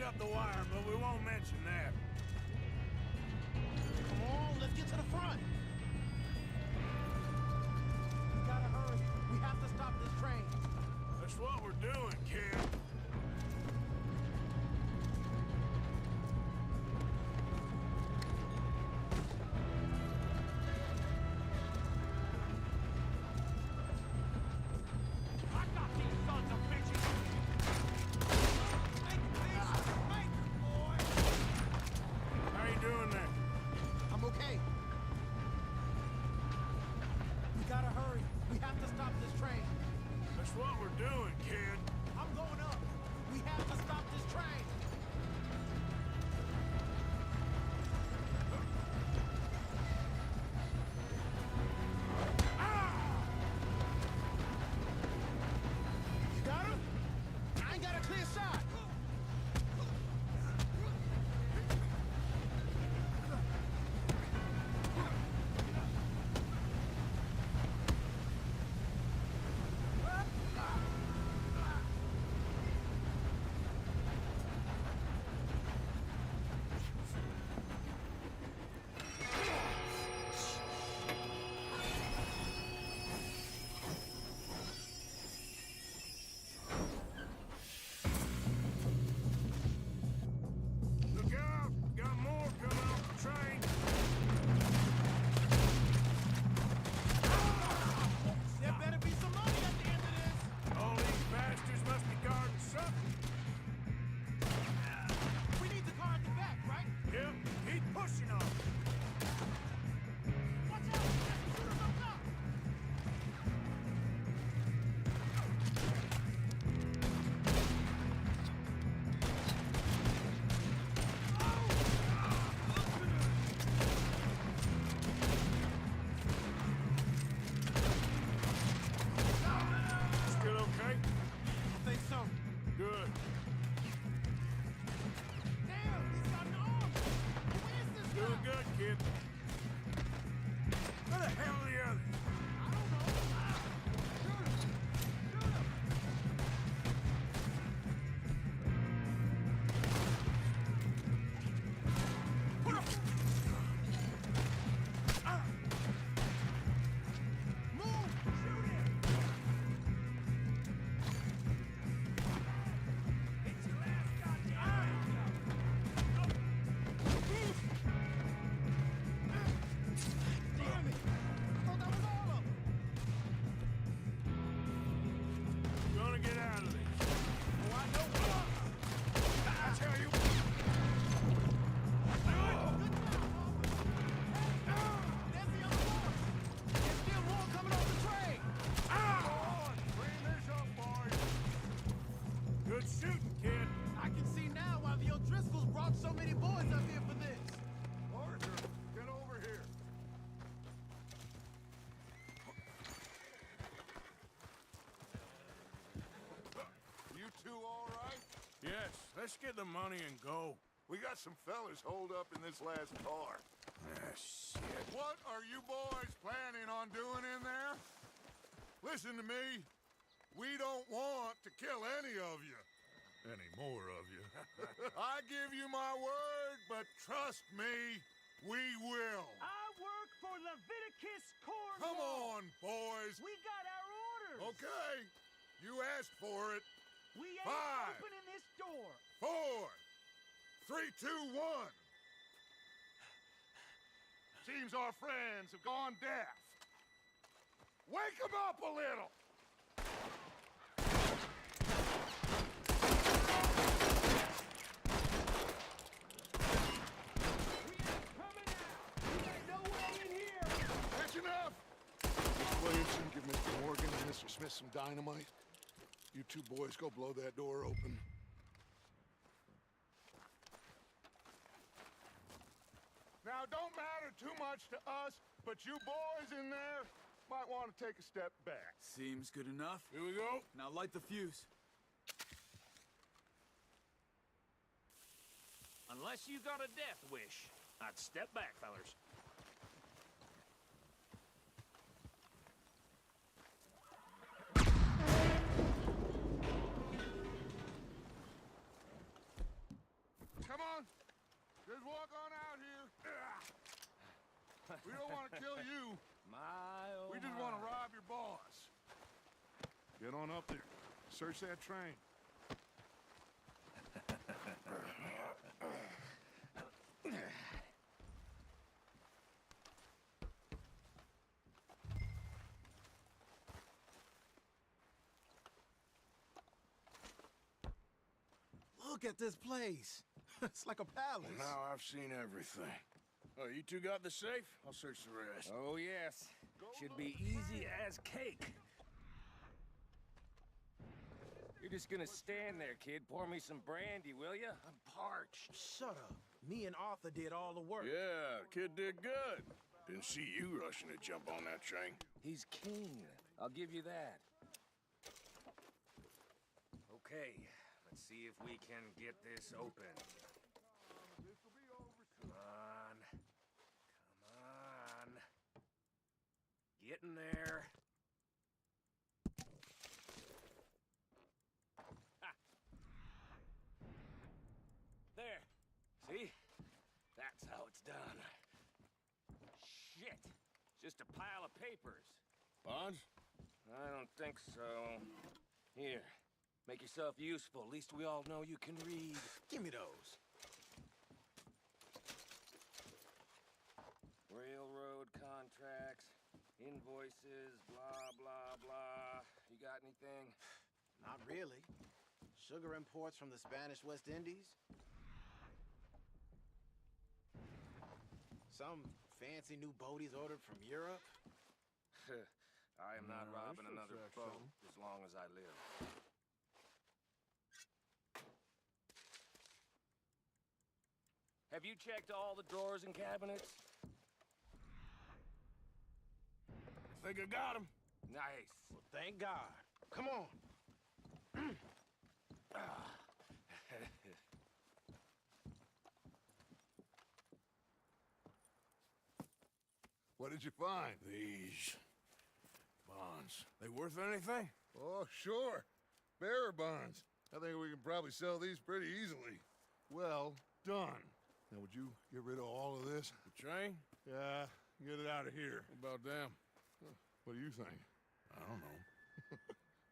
[SPEAKER 4] up the wire, but we won't mention that.
[SPEAKER 5] Come on, let's get to the front. We gotta hurry. We have to stop this train.
[SPEAKER 4] That's what we're doing, kid.
[SPEAKER 5] I got these sons of bitches.
[SPEAKER 4] How you doing there?
[SPEAKER 5] I'm okay. We gotta hurry. We have to stop this train.
[SPEAKER 4] That's what we're doing, kid.
[SPEAKER 5] I'm going up. We have to stop this train. You got him? I ain't got a clear shot.
[SPEAKER 4] Look out! Got more coming off the train.
[SPEAKER 5] There better be some money at the end of this.
[SPEAKER 4] All these bastards must be guarding something.
[SPEAKER 5] We need the car at the back, right?
[SPEAKER 4] Yep, keep pushing on.
[SPEAKER 5] Watch out! Shoot us up top!
[SPEAKER 4] Still okay?
[SPEAKER 5] I think so.
[SPEAKER 4] Good.
[SPEAKER 5] Damn, he's got an arm! Who is this guy?
[SPEAKER 4] Doing good, kid. Where the hell are the others?
[SPEAKER 5] I don't know. Shoot him! Shoot him! Put him! Move! Shoot him! It's your last goddamn Damn it! I thought that was all of them!
[SPEAKER 4] Gonna get out of this.
[SPEAKER 5] Oh, I know.
[SPEAKER 4] I tell you.
[SPEAKER 5] Good job, There's the other boys! There's still more coming off the train!
[SPEAKER 4] Bring this up, boys. Good shooting, kid.
[SPEAKER 5] I can see now why the O'Driscolls brought so many boys up here for this.
[SPEAKER 3] Arthur, get over here. You two all right?
[SPEAKER 4] Yes, let's get the money and go.
[SPEAKER 3] We got some fellas holed up in this last car.
[SPEAKER 4] Ah, shit.
[SPEAKER 3] What are you boys planning on doing in there? Listen to me. We don't want to kill any of you. Any more of you. I give you my word, but trust me, we will.
[SPEAKER 5] I work for Leviticus Corps.
[SPEAKER 3] Come on, boys.
[SPEAKER 5] We got our orders.
[SPEAKER 3] Okay. You asked for it.
[SPEAKER 5] We ain't
[SPEAKER 3] 5,
[SPEAKER 5] opening this door.
[SPEAKER 3] 4, 3, 2, 1. Seems our friends have gone deaf. Wake them up a little. That's enough. Mr. Williamson, give Mr. Morgan and Mr. Smith some dynamite. You two boys go blow that door open. Now, it don't matter too much to us, but you boys in there might want to take a step back.
[SPEAKER 7] Seems good enough.
[SPEAKER 4] Here we go.
[SPEAKER 7] Now light the fuse.
[SPEAKER 1] Unless you got a death wish, I'd step back, fellers.
[SPEAKER 3] Just walk on out here. We don't want to kill you.
[SPEAKER 1] My,
[SPEAKER 3] We just want to rob your boss. Get on up there. Search that train.
[SPEAKER 5] Look at this place. It's like a palace.
[SPEAKER 4] Well, now I've seen everything. Oh, you two got the safe? I'll search the rest.
[SPEAKER 1] Oh, yes. Should be easy as cake. You're just gonna stand there, kid. Pour me some brandy, will ya? I'm parched.
[SPEAKER 5] Shut up. Me and Arthur did all the work.
[SPEAKER 4] Yeah, kid did good. Didn't see you rushing to jump on that train.
[SPEAKER 1] He's keen. I'll give you that. Okay, let's see if we can get this open. Come on. Come on. Get in there. Ha. There. See? That's how it's done. Shit. Just a pile of papers.
[SPEAKER 4] Bonds?
[SPEAKER 1] I don't think so. Here. Make yourself useful. At least we all know you can read.
[SPEAKER 5] Give me those.
[SPEAKER 1] Railroad contracts, invoices, blah, blah, blah. You got anything?
[SPEAKER 11] Not really. Sugar imports from the Spanish West Indies. Some fancy new boaties ordered from Europe.
[SPEAKER 1] I am not
[SPEAKER 3] No,
[SPEAKER 1] robbing
[SPEAKER 3] this looks
[SPEAKER 1] another
[SPEAKER 3] like
[SPEAKER 1] boat
[SPEAKER 3] something.
[SPEAKER 1] as long as I live. Have you checked all the drawers and cabinets?
[SPEAKER 4] Think I got him.
[SPEAKER 1] Nice.
[SPEAKER 11] Well, thank God. Come on.
[SPEAKER 3] What did you find?
[SPEAKER 4] These bonds. They worth anything?
[SPEAKER 3] Oh, sure. Bearer bonds. I think we can probably sell these pretty easily. Well done. Now, would you get rid of all of this?
[SPEAKER 4] The train?
[SPEAKER 3] Yeah, get it out of here.
[SPEAKER 4] What about them?
[SPEAKER 3] What do you think?
[SPEAKER 4] I don't know.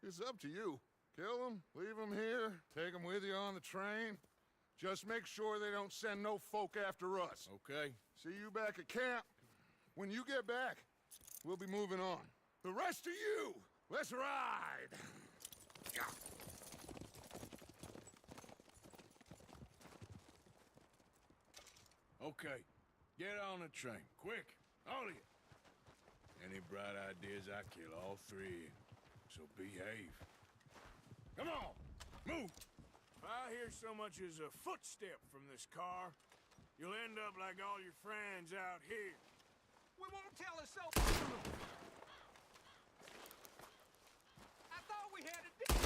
[SPEAKER 3] It's up to you. Kill them, leave them here, take them with you on the train. Just make sure they don't send no folk after us.
[SPEAKER 4] Okay.
[SPEAKER 3] See you back at camp. When you get back, we'll be moving on. The rest of you, let's ride!
[SPEAKER 4] Okay. Get on the train. Quick. All of you. Any bright ideas, I kill all three of you. So behave. Come on! Move! If I hear so much as a footstep from this car, you'll end up like all your friends out here.
[SPEAKER 1] We won't tell us so. I thought we had a deal.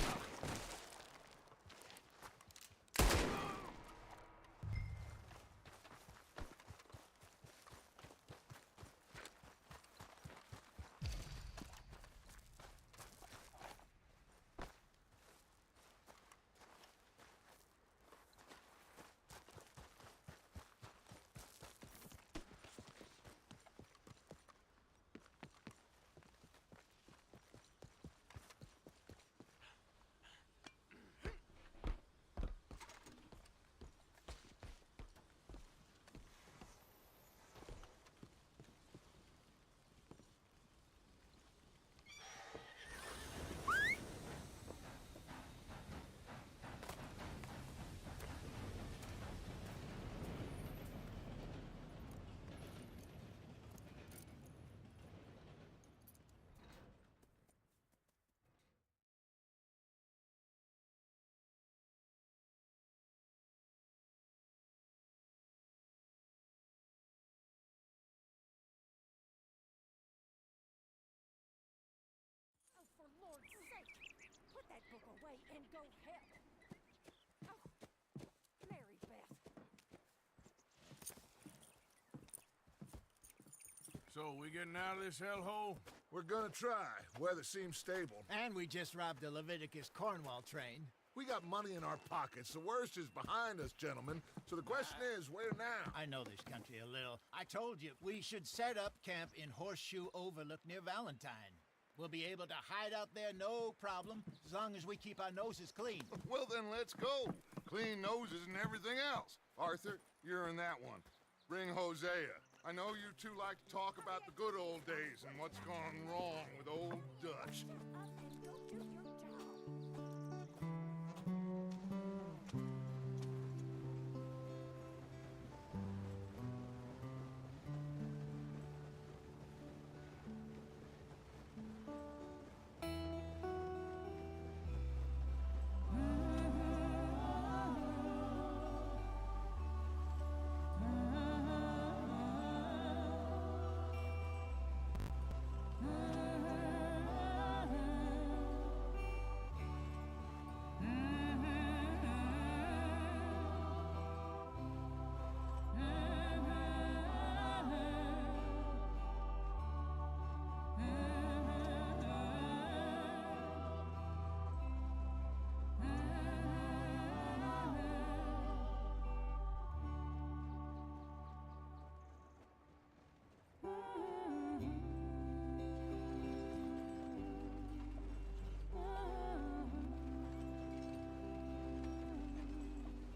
[SPEAKER 9] For Lord's sake, put that book away and go help. Oh, Mary Beth.
[SPEAKER 4] So, we getting out of this hellhole?
[SPEAKER 3] We're gonna try. Weather seems stable.
[SPEAKER 5] And we just robbed the Leviticus Cornwall train.
[SPEAKER 3] We got money in our pockets. The worst is behind us, gentlemen. So the question is, where now?
[SPEAKER 5] I know this country a little. I told you, we should set up camp in Horseshoe Overlook near Valentine. We'll be able to hide out there no problem, as long as we keep our noses clean.
[SPEAKER 3] Well, then let's go. Clean noses and everything else. Arthur, you're in that one. Bring Hosea. I know you two like to talk about the good old days and what's gone wrong with old Dutch.
[SPEAKER 9] Shut up and go do your job.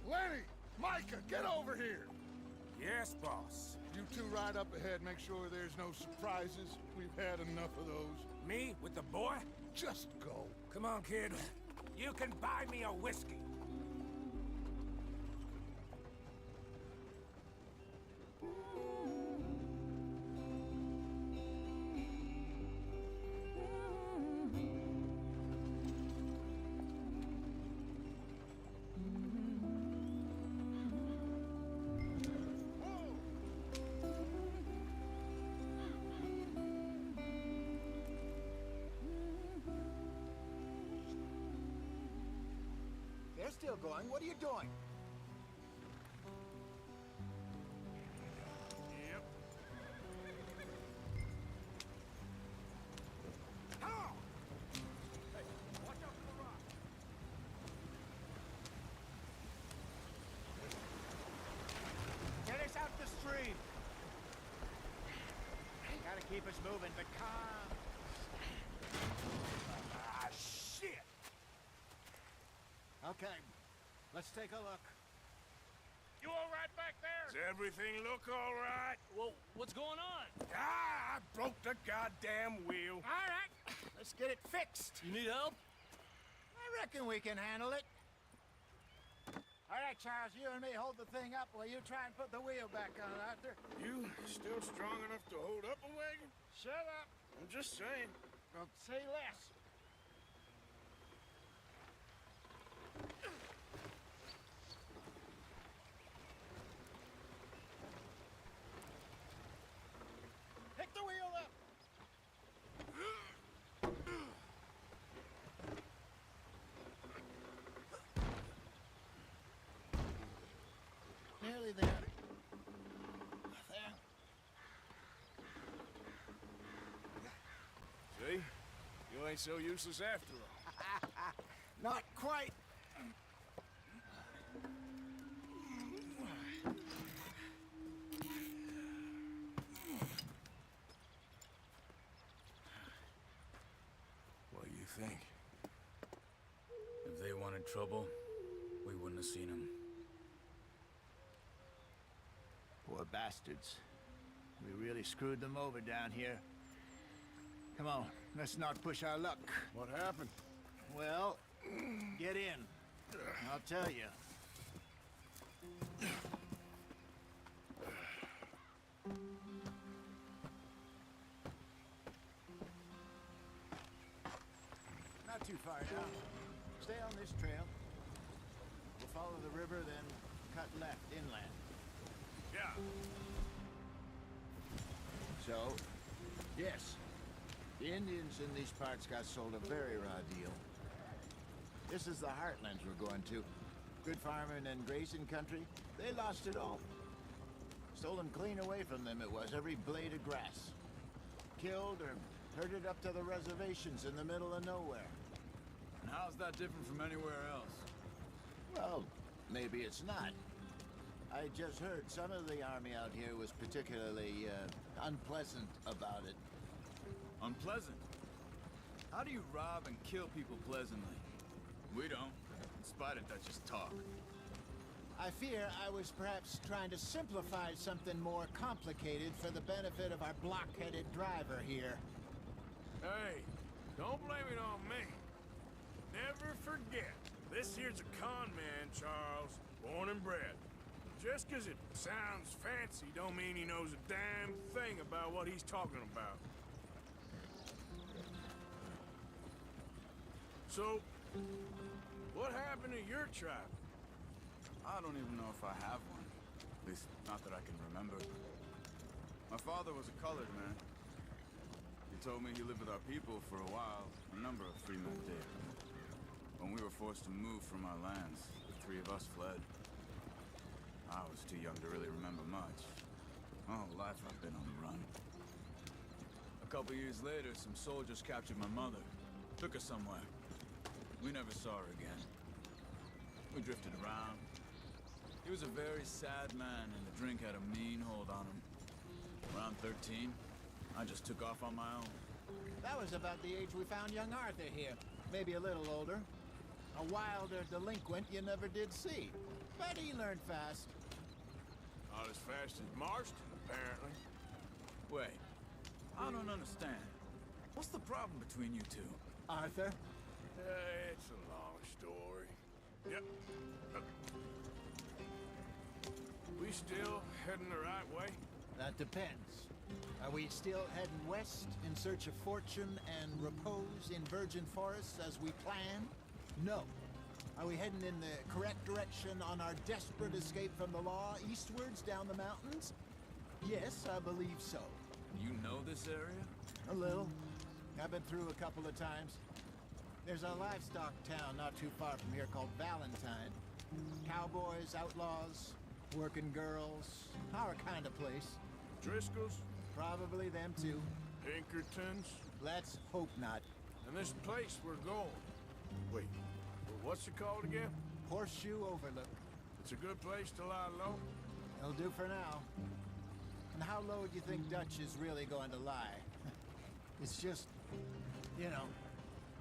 [SPEAKER 3] Lenny! Micah, get over here!
[SPEAKER 1] Yes, boss.
[SPEAKER 3] You two ride up ahead, make sure there's no surprises. We've had enough of those.
[SPEAKER 1] Me with the boy?
[SPEAKER 3] Just go.
[SPEAKER 1] Come on, kid. You can buy me a whiskey.
[SPEAKER 5] They're still going. What are you doing?
[SPEAKER 4] Yep.
[SPEAKER 5] Get us out the stream. Gotta keep us moving, but calm.
[SPEAKER 1] Ah, shit!
[SPEAKER 5] Okay, let's take a look.
[SPEAKER 4] You all right back there? Does everything look all right?
[SPEAKER 10] Well, what's going on?
[SPEAKER 4] Ah, I broke the goddamn wheel.
[SPEAKER 5] All right, let's get it fixed.
[SPEAKER 10] You need help?
[SPEAKER 5] I reckon we can handle it. All right, Charles, you and me hold the thing up while you try and put the wheel back on, Arthur.
[SPEAKER 4] You still strong enough to hold up a wagon?
[SPEAKER 5] Shut up.
[SPEAKER 4] I'm just saying.
[SPEAKER 5] Don't say less. Pick the wheel up. Nearly there. There.
[SPEAKER 4] See? You ain't so useless after all.
[SPEAKER 5] Not quite.
[SPEAKER 4] What do you think?
[SPEAKER 7] If they wanted trouble, we wouldn't have seen them.
[SPEAKER 5] Poor bastards. We really screwed them over down here. Come on, let's not push our luck.
[SPEAKER 4] What happened?
[SPEAKER 5] Well, get in. I'll tell you. Not too far now. Stay on this trail. We'll follow the river, then cut left inland.
[SPEAKER 4] Yeah.
[SPEAKER 5] So, yes, the Indians in these parts got sold a very raw deal. This is the heartlands we're going to. Good farming and grazing country, they lost it all. Stolen clean away from them it was, every blade of grass. Killed or herded up to the reservations in the middle of nowhere.
[SPEAKER 7] And how's that different from anywhere else?
[SPEAKER 5] Well, maybe it's not. I just heard some of the army out here was particularly unpleasant about it.
[SPEAKER 7] Unpleasant? How do you rob and kill people pleasantly? We don't, in spite of Dutch's talk.
[SPEAKER 5] I fear I was perhaps trying to simplify something more complicated for the benefit of our blockheaded driver here.
[SPEAKER 4] Hey, don't blame it on me. Never forget, this here's a con man, Charles, born and bred. Just 'cause it sounds fancy don't mean he knows a damn thing about what he's talking about. So, what happened to your tribe?
[SPEAKER 7] I don't even know if I have one. At least, not that I can remember. My father was a colored man. He told me he lived with our people for a while. A number of free men did. When we were forced to move from our lands, the three of us fled. I was too young to really remember much. My whole life I've been on the run. A couple years later, some soldiers captured my mother. Took her somewhere. We never saw her again. We drifted around. He was a very sad man, and the drink had a mean hold on him. Around 13, I just took off on my own.
[SPEAKER 5] That was about the age we found young Arthur here. Maybe a little older. A wilder delinquent you never did see. But he learned fast.
[SPEAKER 4] Not as fast as Marston, apparently.
[SPEAKER 7] Wait, I don't understand. What's the problem between you two?
[SPEAKER 5] Arthur?
[SPEAKER 4] It's a long story. Yep. We still heading the right way?
[SPEAKER 5] That depends. Are we still heading west in search of fortune and repose in virgin forests as we planned? No. Are we heading in the correct direction on our desperate escape from the law eastwards down the mountains? Yes, I believe so.
[SPEAKER 7] You know this area?
[SPEAKER 5] A little. I've been through a couple of times. There's a livestock town not too far from here called Valentine. Cowboys, outlaws, working girls, our kind of place.
[SPEAKER 4] Driscoll's?
[SPEAKER 5] Probably them too.
[SPEAKER 4] Pinkertons?
[SPEAKER 5] Let's hope not.
[SPEAKER 4] And this place we're going. Wait, what's it called again?
[SPEAKER 5] Horseshoe Overlook.
[SPEAKER 4] It's a good place to lie low?
[SPEAKER 5] It'll do for now. And how low do you think Dutch is really going to lie? It's just, you know,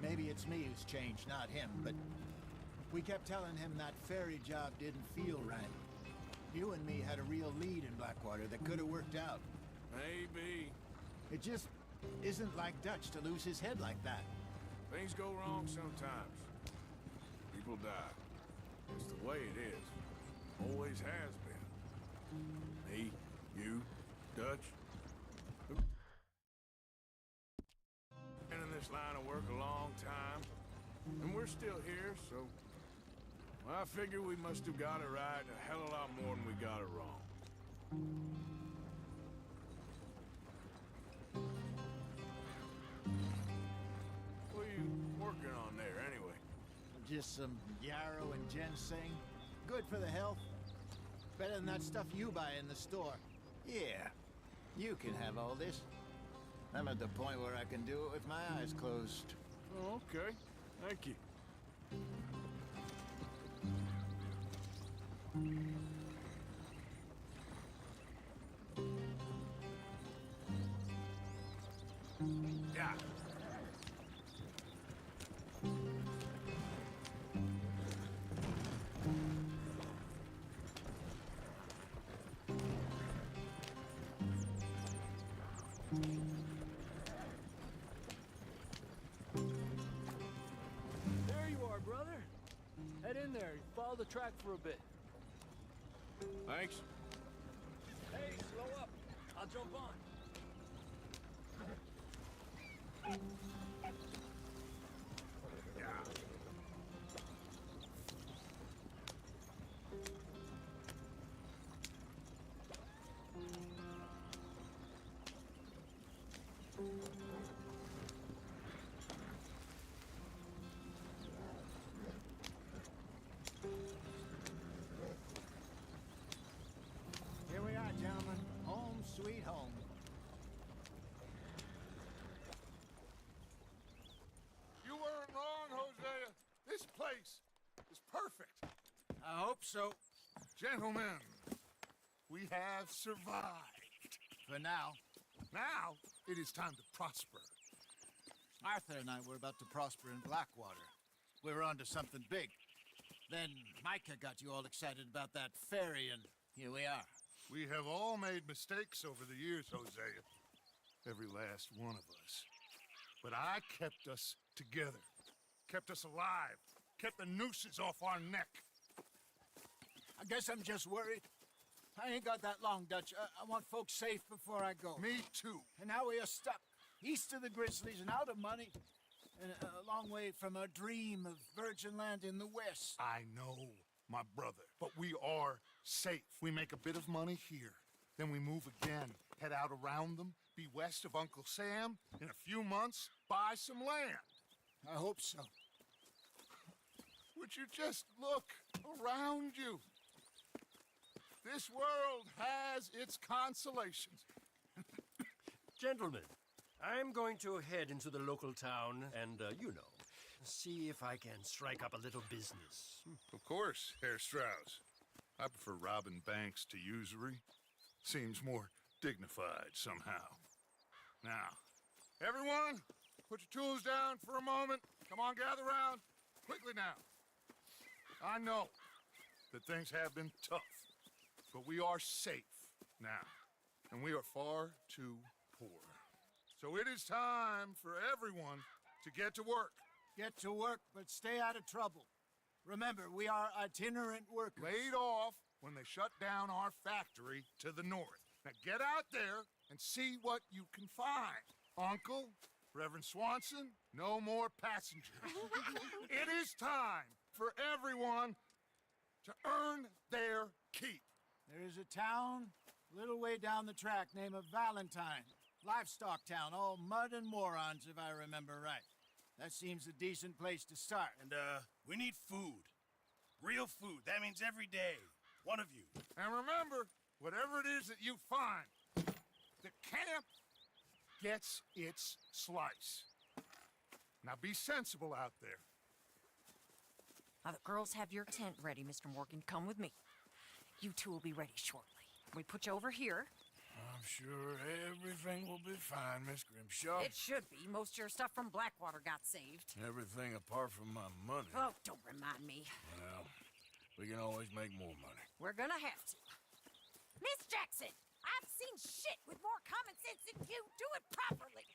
[SPEAKER 5] maybe it's me who's changed, not him, but we kept telling him that ferry job didn't feel right. You and me had a real lead in Blackwater that could have worked out.
[SPEAKER 4] Maybe.
[SPEAKER 5] It just isn't like Dutch to lose his head like that.
[SPEAKER 4] Things go wrong sometimes. People die. It's the way it is. Always has been. Me, you, Dutch. Been in this line of work a long time. And we're still here, so... Well, I figure we must have got it right a hell of a lot more than we got it wrong. What are you working on there, anyway?
[SPEAKER 5] Just some yarrow and ginseng. Good for the health. Better than that stuff you buy in the store. Yeah, you can have all this. I'm at the point where I can do it with my eyes closed.
[SPEAKER 4] Oh, okay. Thank you. Yeah.
[SPEAKER 10] There you are, brother. Head in there. Follow the track for a bit.
[SPEAKER 4] Thanks.
[SPEAKER 10] Hey, slow up. I'll jump on.
[SPEAKER 4] Yeah.
[SPEAKER 5] Here we are, gentlemen. Home sweet home. so.
[SPEAKER 3] Gentlemen, we have survived.
[SPEAKER 5] For now.
[SPEAKER 3] Now, it is time to prosper.
[SPEAKER 5] Arthur and I were about to prosper in Blackwater. We were onto something big. Then Micah got you all excited about that ferry, and here we are.
[SPEAKER 3] We have all made mistakes over the years, Hosea. Every last one of us. But I kept us together. Kept us alive. Kept the nooses off our neck.
[SPEAKER 5] I guess I'm just worried. I ain't got that long, Dutch. I want folks safe before I go.
[SPEAKER 3] Me too.
[SPEAKER 5] And now we are stuck, east of the Grizzlies and out of money, and a long way from a dream of virgin land in the west.
[SPEAKER 3] I know, my brother, but we are safe. We make a bit of money here, then we move again, head out around them, be west of Uncle Sam, in a few months, buy some land.
[SPEAKER 5] I hope so.
[SPEAKER 3] Would you just look around you? This world has its consolations.
[SPEAKER 8] Gentlemen, I'm going to head into the local town and, see if I can strike up a little business.
[SPEAKER 3] Of course, Herr Strauss. I prefer robbing banks to usury. Seems more dignified somehow. Now, everyone, put your tools down for a moment. Come on, gather round. Quickly now. I know that things have been tough, but we are safe now, and we are far too poor. So it is time for everyone to get to work.
[SPEAKER 5] Get to work, but stay out of trouble. Remember, we are itinerant workers.
[SPEAKER 3] Laid off when they shut down our factory to the north. Now get out there and see what you can find. Uncle, Reverend Swanson, no more passengers. It is time for everyone to earn their keep.
[SPEAKER 5] There is a town a little way down the track named Valentine. Livestock town, all mud and morons, if I remember right. That seems a decent place to start.
[SPEAKER 2] And, we need food. Real food. That means every day. One of you.
[SPEAKER 3] And remember, whatever it is that you find, the camp gets its slice. Now be sensible out there.
[SPEAKER 6] Now, the girls have your tent ready, Mr. Morgan. Come with me. You two will be ready shortly. We put you over here.
[SPEAKER 4] I'm sure everything will be fine, Miss Grimshaw.
[SPEAKER 6] It should be. Most of your stuff from Blackwater got saved.
[SPEAKER 4] Everything apart from my money.
[SPEAKER 6] Oh, don't remind me.
[SPEAKER 4] Well, we can always make more money.
[SPEAKER 6] We're gonna have to. Miss Jackson, I've seen shit with more common sense than you. Do it properly.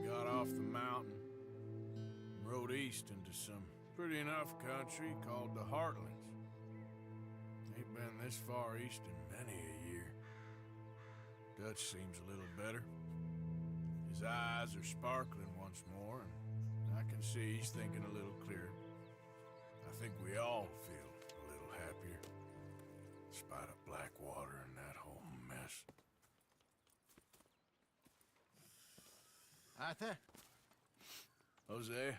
[SPEAKER 4] Got off the mountain, rode east into some pretty enough country called the Heartlands. Ain't been this far east in many a year. Dutch seems a little better. His eyes are sparkling once more, and I can see he's thinking a little clearer. I think we all feel a little happier, in spite of Blackwater and that whole mess.
[SPEAKER 5] Arthur?
[SPEAKER 4] Jose?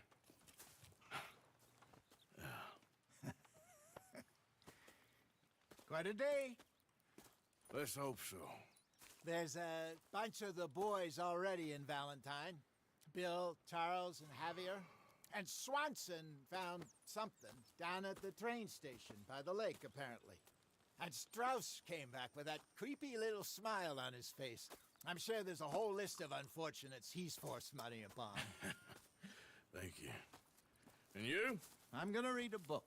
[SPEAKER 5] Quite a day.
[SPEAKER 4] Let's hope so.
[SPEAKER 5] There's a bunch of the boys already in Valentine. Bill, Charles, and Javier. And Swanson found something down at the train station by the lake, apparently. And Strauss came back with that creepy little smile on his face. I'm sure there's a whole list of unfortunates he's forced money upon.
[SPEAKER 4] Thank you. And you?
[SPEAKER 5] I'm gonna read a book.